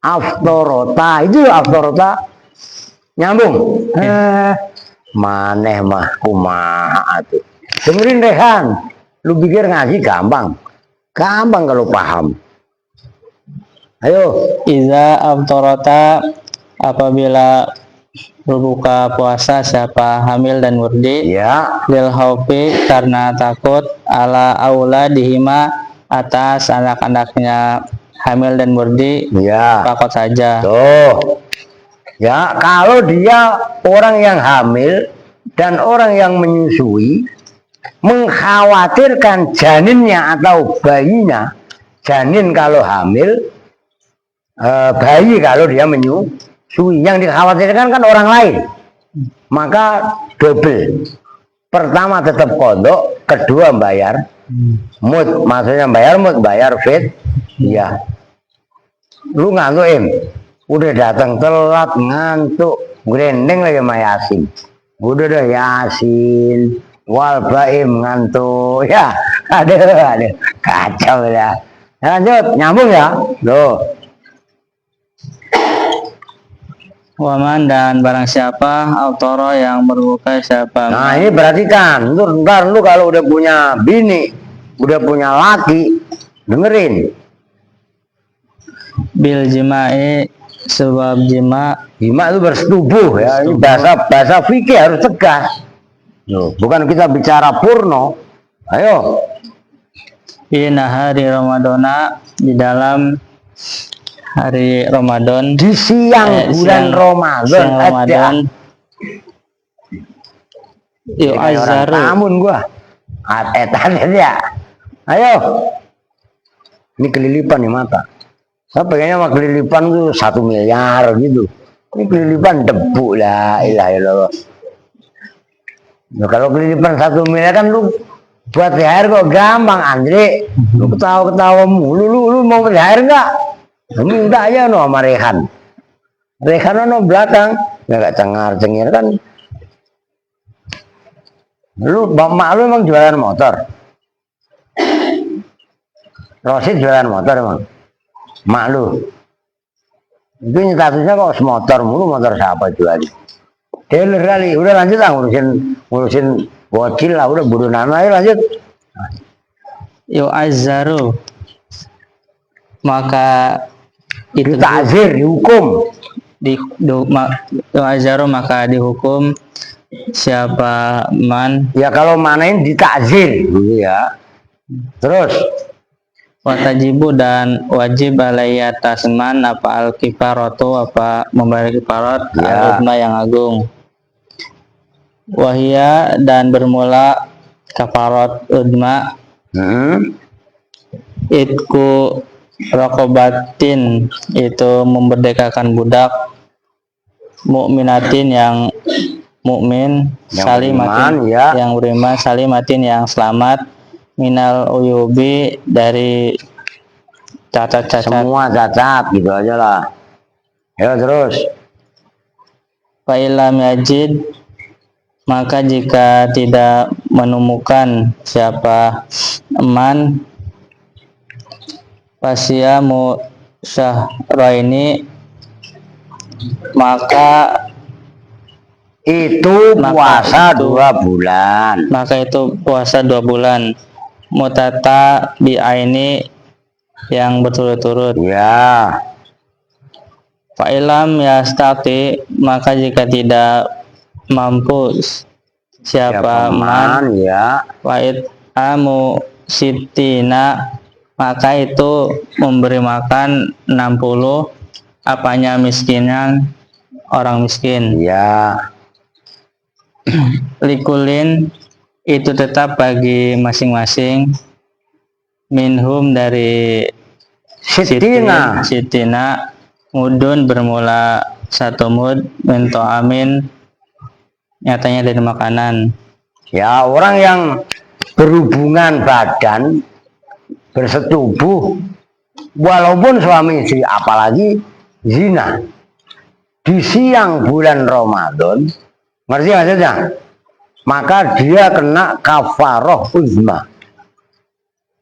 B: Aftorota, itu aftorota, nyambung? Maneh mah kumaha atuh. Dengerin Rehan, lu pikir ngaji gampang kalau paham. Ayo.
C: iza aftarata apabila berbuka puasa siapa hamil dan murdi
B: Ya,
C: lil haufi karena takut ala aula dihima atas anak-anaknya hamil dan murdi
B: ya.
C: pakot saja.
B: Tuh. Ya, kalau dia orang yang hamil dan orang yang menyusui mengkhawatirkan janinnya atau bayinya, janin kalau hamil, bayi kalau dia menyusui, yang dikhawatirkan kan orang lain, maka double. Pertama tetap kodok, kedua bayar mut, maksudnya bayar mut, bayar fit, ya. Lu ngantuk udah datang telat ngantuk grendeng lagi sama Yasin, udah dah Yasin wal baim ngantuk ya, aduh kacau ya. Lanjut nyambung ya loh.
C: Waman dan barang siapa autoro yang berbuka siapa.
B: Nah ini perhatikan, ntar lu kalau udah punya bini, udah punya laki, dengerin.
C: Bil jima'i sebab jima
B: Jima itu bersetubuh ya, ini bahasa fikih harus tegas. Loh, bukan kita bicara purno. Ayo.
C: di nahari Ramadana di dalam hari Ramadan
B: Di siang bulan Ramadan.
C: siang Ramadan yuk
B: Kayak orang
C: azharu
B: tamun gua. Etan ya. Ayo. Ini kelilipan nih mata. Saya pengennya sama kelilipan tuh 1 miliar gitu. Ini kelilipan debu lah, ilah ilah. Nah, kalau kelilipan 1 miliar kan lu buat THR kok gampang, Andre. Lu ketawa-ketawa mulu, lu mau THR nggak? Minta aja no sama Rehan. Rehan no belakang, nggak cengar-cengir kan. Mak lu emang jualan motor. Rosid jualan motor emang. Mak lu. Itu statusnya kok semotor mulu, motor siapa jualin? Dealer kali, udah lanjut lah ngurusin bocil lah, udah bodoh nana, ayo lanjut.
C: yuk azharu maka itu
B: Takzir, dihukum.
C: azharu maka dihukum siapa man
B: Ya kalau manain ditakzir gitu ya. Terus
C: watajibu dan wajib alaihi atas man apa al kifaratu apa membayar kifarat
B: Ya.
C: al yang agung wahia dan bermula kafarat udma itku rokobatin itu memerdekakan budak mukminatin yang mukmin
B: Yang
C: salimatin
B: beriman, ya.
C: yang beriman salimatin yang selamat minal uyubi dari cacat-cacat.
B: Semua cacat gitu aja lah. Ya terus.
C: Fa ilam yajid, maka jika tidak menemukan siapa man pasiamu syahraini, maka
B: Itu puasa
C: itu-
B: 2 bulan.
C: maka itu puasa 2 bulan mutata biaini yang berturut-turut.
B: Ya.
C: Fa'ilam yastati, maka jika tidak mampu siapa man
B: ya.
C: wa'id amu sitina, maka itu memberi makan 60 apanya miskinan orang miskin.
B: Ya.
C: Likulin, itu tetap bagi masing-masing, minhum dari sitina mudun bermula 1 mud, minto amin nyatanya dari makanan.
B: Ya, orang yang berhubungan badan, bersetubuh, walaupun suami istri, apalagi zina, di siang bulan Ramadan, ngerti maksudnya? Maka dia kena kafaroh uzma,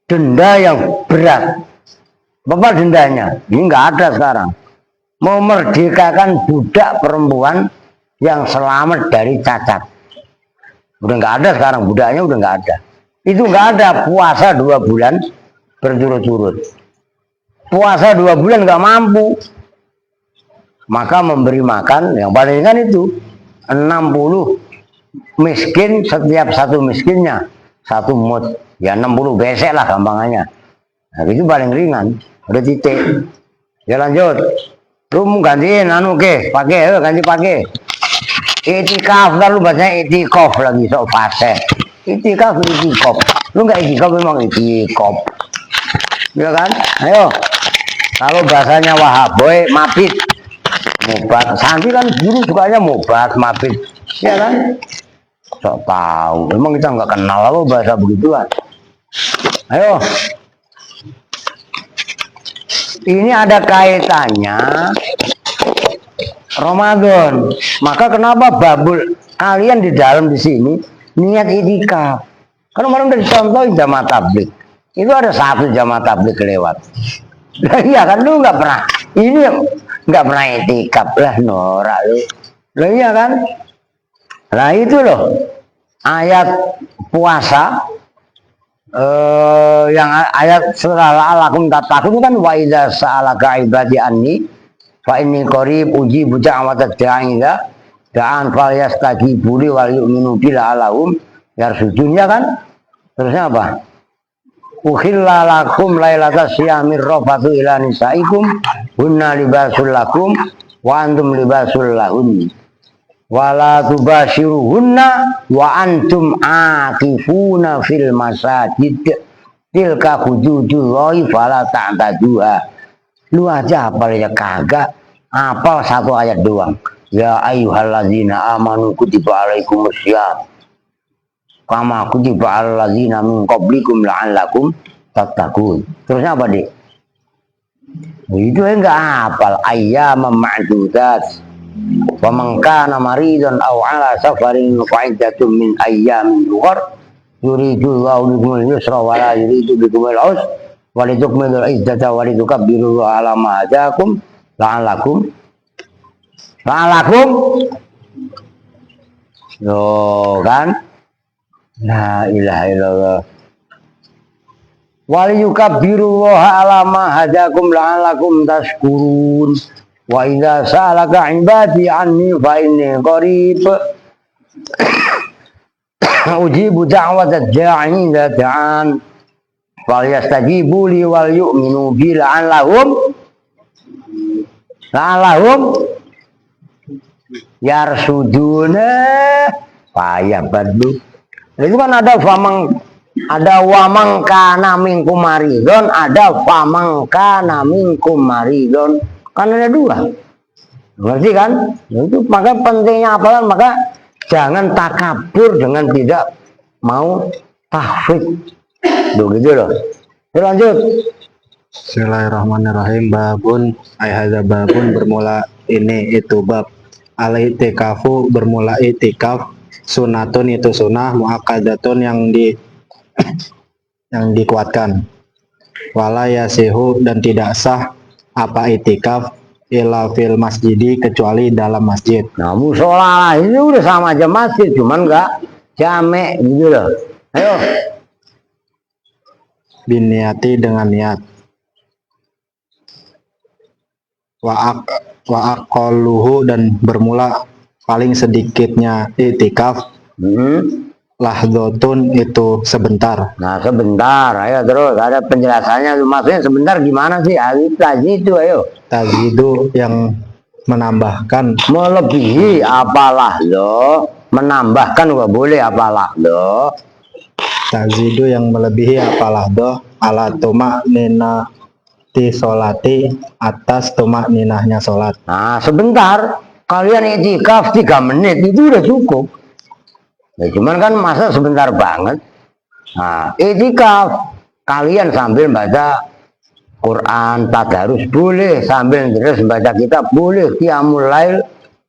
B: denda yang berat. Bapak dendanya, ini nggak ada sekarang. Memerdekakan budak perempuan yang selamat dari cacat. Udah nggak ada sekarang, budaknya udah nggak ada. Itu nggak ada puasa 2 bulan berturut-turut. Puasa 2 bulan nggak mampu, maka memberi makan yang paling ringan itu 60 miskin, setiap 1 miskinnya 1 mud, ya 60 besek lah gampangannya. Nah, itu paling ringan, udah titik. Ya lanjut. Lu mau gantiin anu ke, pakai, ganti pakai. Itikaf, lalu bahasanya itikaf lagi, sok fase. Itikaf, itikaf. Lu nggak itikaf memang itikaf. Ya kan? Ayo. Kalau bahasanya Wahaboy, mabit. Mobat. Santi kan dulu sukanya mobat, mabit. Ya kan? Sok tahu. Memang kita nggak kenal apa bahasa begituan. Ayo. Ini ada kaitannya Ramadan. Maka kenapa babul kalian di dalam di sini niat itikaf? Kan kemarin udah dicontohin jamaah tablik. Itu ada 1 jamaah tablik lewat. Lah iya kan lu nggak pernah. Ini nggak pernah itikaf lah norak lu. Lah iya kan? Nah itu loh ayat puasa. Yang ayat surah Al-Alakum tatakun kan wa idza sa'alaka ibadi anni fa inni qarib ujibu da'watad da'i idza da'an fal yastajibu li wal yu'minu bila alahum yarsudunnya kan. Terusnya apa? Ukhilla lakum lailatas syamir rafatu ila nisaikum hunna libasul lakum wa antum libasul lahun wala tubashiruhunna wa antum akifuna fil masajid tilka hududullahi fala ta'taduha. Lu aja apal ya kagak, apal 1 ayat doang. Ya ayyuhallazina amanu kutiba alaikumussyam kama kutiba alal ladzina min qablikum la'allakum tattaqun. Terusnya apa deh? Itu enggak hafal ayyaman ma'dudat. Wa man kana maridan aw ala safarin fa iddatun min ayyamin ukhra yuridu Allahu bikumul yusra wa la yuridu bikumul usra wa litukmilul iddata wa litukabbiru ala ma hadakum la'allakum loh kan. La ilaha illallah. Wa liyukabbiru ala ma hadakum la'allakum tashkurun. Wa idza sa'alaka ibadi anni fa inni qarib ujibu da'watad da'i idza da'an fal yastajibu li wal yu'minu bi la'allahum yarsuduna. Payah banget. Itu kan ada wamang kana minkum maridon, ada famang kana minkum maridon. Kan ada 2. Ngerti kan? Itu maka pentingnya apalan, maka Jangan takabur dengan tidak mau tahfidz. Begitu loh. Ya, lanjut.
D: Bismillahirrahmanirrahim. Babun ayhadza babun bermula ini itu bab. Al-i'tikafu bermula i'tikaf, sunatun itu sunnah, muakkadatun yang dikuatkan. Wala yasihu dan tidak sah apa i'tikaf illa fil masjidi kecuali dalam masjid.
B: Nah, musola ini udah sama aja masjid, cuman nggak jamek gitu loh. Ayo.
D: Biniati dengan niat. Wa aqalluhu dan bermula paling sedikitnya i'tikaf lahdotun itu sebentar.
B: Nah, sebentar, ayo terus ada penjelasannya. Maksudnya sebentar gimana sih? Alif itu, ayo.
D: Tazidu yang menambahkan,
B: Melebihi apalah lo, menambahkan nggak boleh apalah lo.
D: tazidu yang melebihi apalah doh ala tumak nina ti solati atas tumak ninahnya solat.
B: Nah, sebentar, kalian i'tikaf 3 menit itu udah cukup. Ya, cuman kan masa sebentar banget. Nah, i'tikaf kalian sambil baca Quran, tadarus boleh, sambil terus baca kitab boleh, qiyamul lail,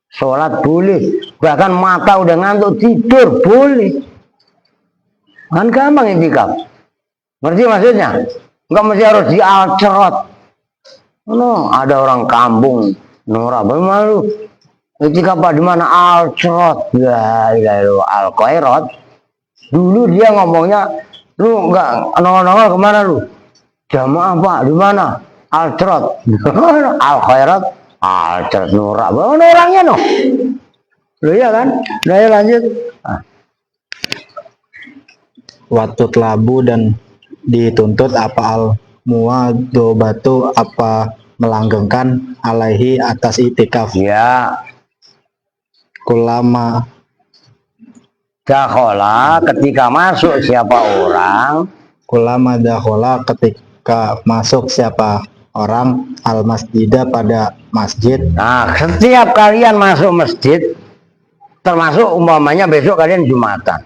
B: sholat boleh, bahkan mata udah ngantuk tidur boleh. Kan gampang i'tikaf. Ngerti maksudnya? Enggak mesti harus dialcerot. No, ada orang kampung norak malu. I'tikaf di mana alcerot? Ya, al-khairat. Dulu dia ngomongnya, lu enggak nongol-nongol kemana lu? Jamaah Pak, di mana? Alcerot. Al-khairat, alcerot norak. Mana orangnya no? Lu iya kan? Nah, ya lanjut.
D: Waktu labu dan dituntut apa al muwadobatu apa melanggengkan alaihi atas i'tikaf.
B: Ya.
D: Kulama
B: Dakhola ketika masuk siapa orang,
D: kulama dakhola ketika masuk siapa orang al masjidah pada masjid.
B: nah setiap kalian masuk masjid, termasuk umpamanya besok kalian Jumatan,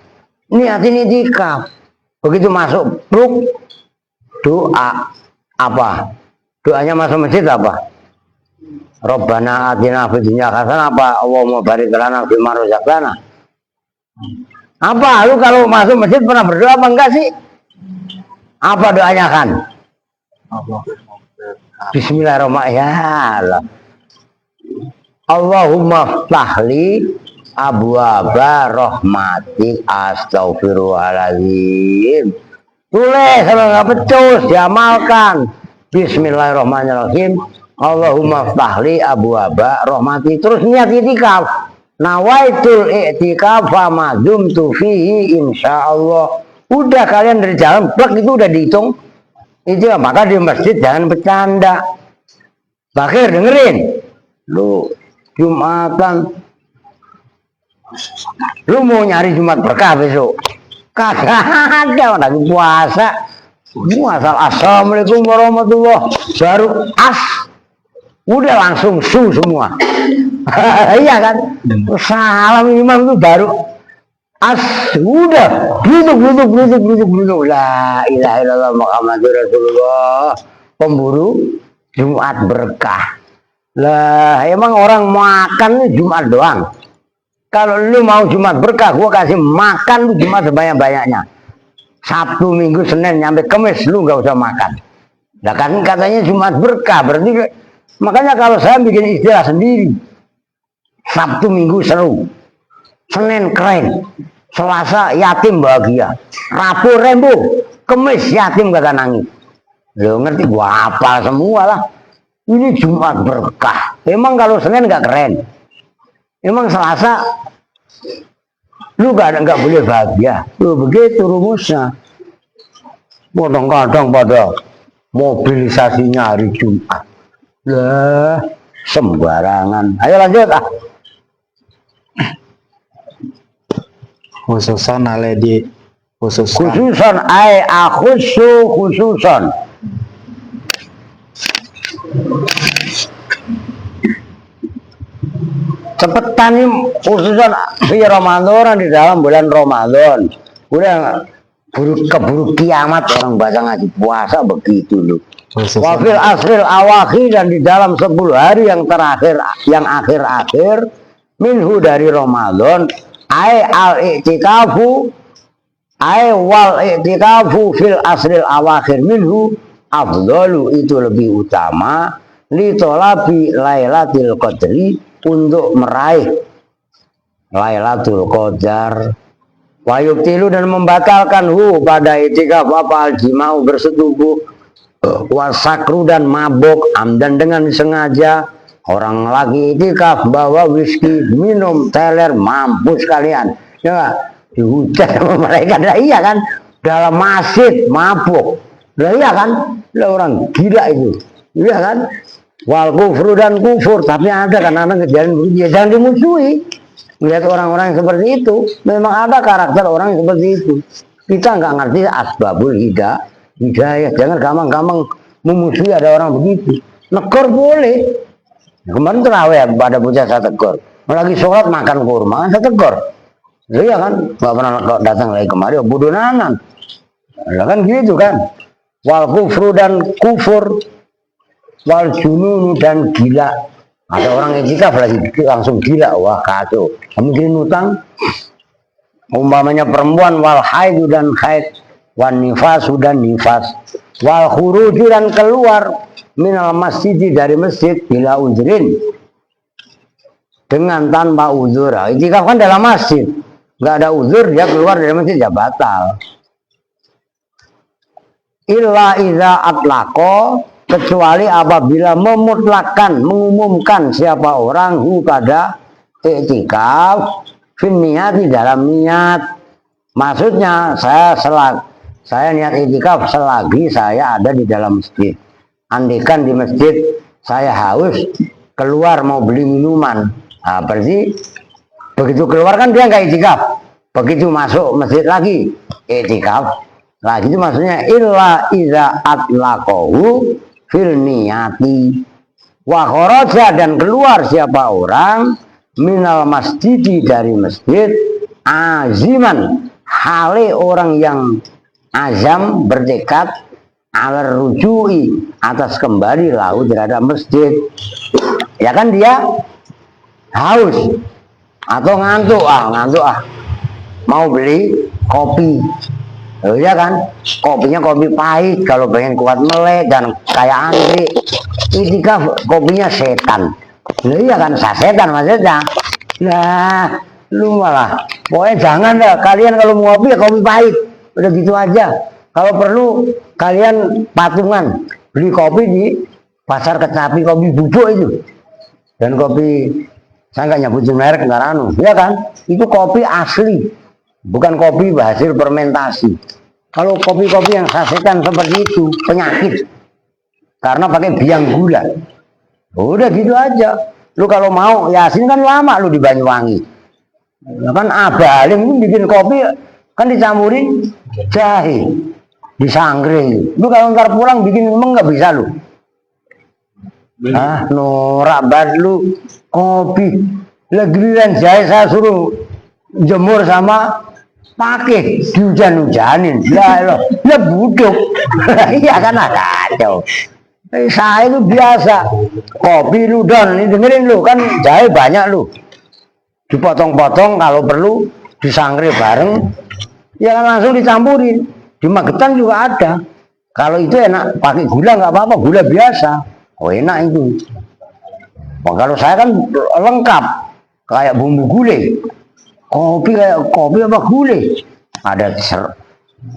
B: niatin i'tikaf. Begitu masuk bruk, doa apa? Doanya masuk masjid apa? Rabbana atina fid dunya hasanah apa? Allahumma barik lana fima razaqtana. Apa? Lu kalau masuk masjid pernah berdoa apa enggak sih? Apa doanya kan? Bismillahirrahmanirrahim. Allahumma ftahli abwaaba rahmatik astaghfirullahaladzim. Tulis kalau nggak becus diamalkan. Bismillahirrahmanirrahim. Allahumma ftahli abwaaba rahmatik. Terus niat i'tikaf. Nawaitul i'tikaf ma dumtu fihi insyaallah. Udah kalian dari jalan plek itu udah dihitung. Itu maka di masjid jangan bercanda. Bakir dengerin. Lu Jumatan, lu mau nyari Jumat berkah besok? Kagak ada, lagi puasa. Asal assalamualaikum warahmatullah, baru udah langsung semua. Iya kan? Salam imam itu baru udah duduk. La ilaha illallah Muhammadur Rasulullah. Pemburu Jumat berkah. Lah emang orang makan Jumat doang. Kalau lu mau Jumat berkah, gua kasih makan lu Jumat sebanyak-banyaknya. Sabtu, Minggu, Senin, nyampe Kamis lu nggak usah makan. Nah kan katanya Jumat berkah, berarti makanya kalau saya bikin istilah sendiri. Sabtu, Minggu seru, Senin keren, Selasa yatim bahagia, Rabu rembo, Kamis yatim kagak nangis. Lu ngerti gua hafal semua lah. Ini Jumat berkah. Emang kalau Senin nggak keren? Emang Selasa lu nggak boleh bahagia. Lu begitu rumusnya. Kadang-kadang pada mobilisasinya hari Jumat. Lah sembarangan. Ayo lanjut
D: Khususan aledi
B: khususan khususan. cepetan nih khususan di Ramadan, di dalam bulan Ramadan udah keburu kiamat orang baca ngaji puasa begitu loh. Wafil asril awakhir, dan di dalam 10 hari yang terakhir, yang akhir-akhir minhu dari Ramadan, ai al i'tikafu ai wal i'tikafu fil asril awakhir minhu afdalu, itu lebih utama li tolabi lailatul qadri, untuk meraih Lailatul Qadar. Wa yubtilu, dan membatalkan pada itikaf apa al-jima'u, bersetubuh, wasakru, dan mabuk, amdan, dengan sengaja. Orang lagi itikaf bawa whisky, minum teler, mampus kalian ya, dihujat sama mereka. Nah, iya kan, dalam masjid mabuk, nah, iya kan, lah orang gila itu, iya kan. Wal kufru, dan kufur, tapi ada kan anak kejadian begitu, ya jangan dimusuhi. Melihat orang-orang yang seperti itu, memang ada karakter orang yang seperti itu. Kita nggak ngerti asbabul hidayah, jangan gampang-gampang memusuhi ada orang begitu. Negor boleh. Kemarin terawih pada bocah saya tegur, lagi sholat makan kurma, saya tegur. Iya kan, nggak pernah datang lagi kemari, bodoh nanan. Ya kan gitu kan. Wal kufru, dan kufur, wal jununu, dan gila. Ada orang itikaf lagi langsung gila, wah kacau. Mungkin utang, umpamanya perempuan, wal haidu, dan haid, wan nifasu, dan nifas, wal khuruju, dan keluar minal masjid, dari masjid, bila uzrin, dengan tanpa uzur. Itikaf kan dalam masjid, nggak ada uzur, dia keluar dari masjid ya batal. Illa iza atlaqo, kecuali apabila memutlakan, mengumumkan siapa orang pada i'tikaf fin niat, dalam niat. Maksudnya saya niat i'tikaf selagi saya ada di dalam masjid. Andaikan di masjid saya haus, keluar mau beli minuman, nah, berarti begitu keluar kan dia nggak i'tikaf. Begitu masuk masjid lagi i'tikaf lagi, itu maksudnya illa iza atlaqahu fil niyati wa kharaja, dan keluar siapa orang minal masjidi, dari masjid, aziman, hale orang yang azam, bertekad, alar rujui, atas kembali lahu terhadap masjid. Ya kan dia haus atau ngantuk mau beli kopi. Oh iya kan, kopinya kopi pahit, kalau pengen kuat melek dan kayak antri, itikaf kopinya setan. Nah, iya kan, setan maksudnya. Nah, lu malah, pokoknya jangan dah, kalian kalau mau kopi ya kopi pahit, udah gitu aja. Kalau perlu kalian patungan beli kopi di pasar Kecapi, kopi bubuk itu, dan kopi, saya nggak nyebutin merek ngaranu, ya kan, itu kopi asli. Bukan kopi hasil fermentasi. Kalau kopi-kopi yang sasetan seperti itu penyakit, karena pakai biang gula. Udah gitu aja. Lu kalau mau Yasin kan lama lu di Banyuwangi. Ya kan Abah Alim itu bikin kopi kan dicampurin jahe, disangre. Lu kalau ntar pulang bikin emang nggak bisa lu. Ah, norak banget lu kopi. Legiliran jahe saya suruh jemur sama pakai dihujan-hujanin, lah buduk. Iya kan, kacau. Saya itu biasa kopi lu don, ini dengerin lu kan jahe banyak lu, dipotong-potong, kalau perlu disangre bareng, ya kan langsung dicampurin. Di Magetan juga ada. Kalau itu enak pakai gula nggak apa-apa, gula biasa. Oh enak itu. Oh, kalau saya kan lengkap kayak bumbu gulai. Kopi kayak kopi apa gulai, ada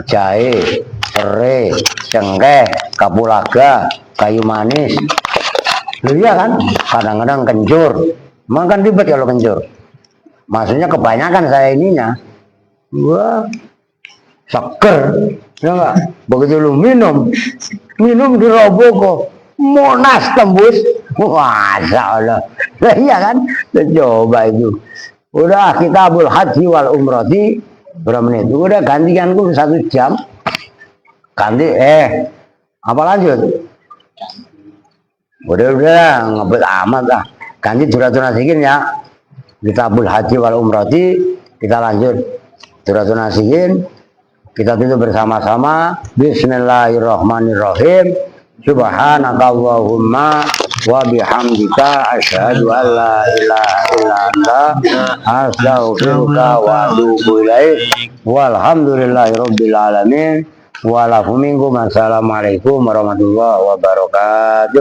B: jahe, serai, cengkeh, kapulaga, kayu manis. Loh iya kan, kadang-kadang kencur, emang kan ribet kalau kencur. Maksudnya kebanyakan saya ininya, wah seger, ya enggak? Begitu lu minum di Robogo, Monas tembus, masya Allah. Nah, iya kan, coba itu. Udah kitabul haji wal umrati berapa menit? Udah gantianku 1 jam. Ganti apa lanjut? Udah ngebet amat lah. Ganti duratu nasikin ya. Kitabul Haji wal Umrati. Kita lanjut Suratul Nasihin. Kita tutup bersama-sama. Bismillahirrahmanirrahim. Subhanakallahumma wa bihamdika asyhadu an la ilaha illa anta astaghfiruka wa atubu ilaik. Walhamdulillahirabbil alamin. Wa lakum minkum. Assalamualaikum warahmatullahi wabarakatuh.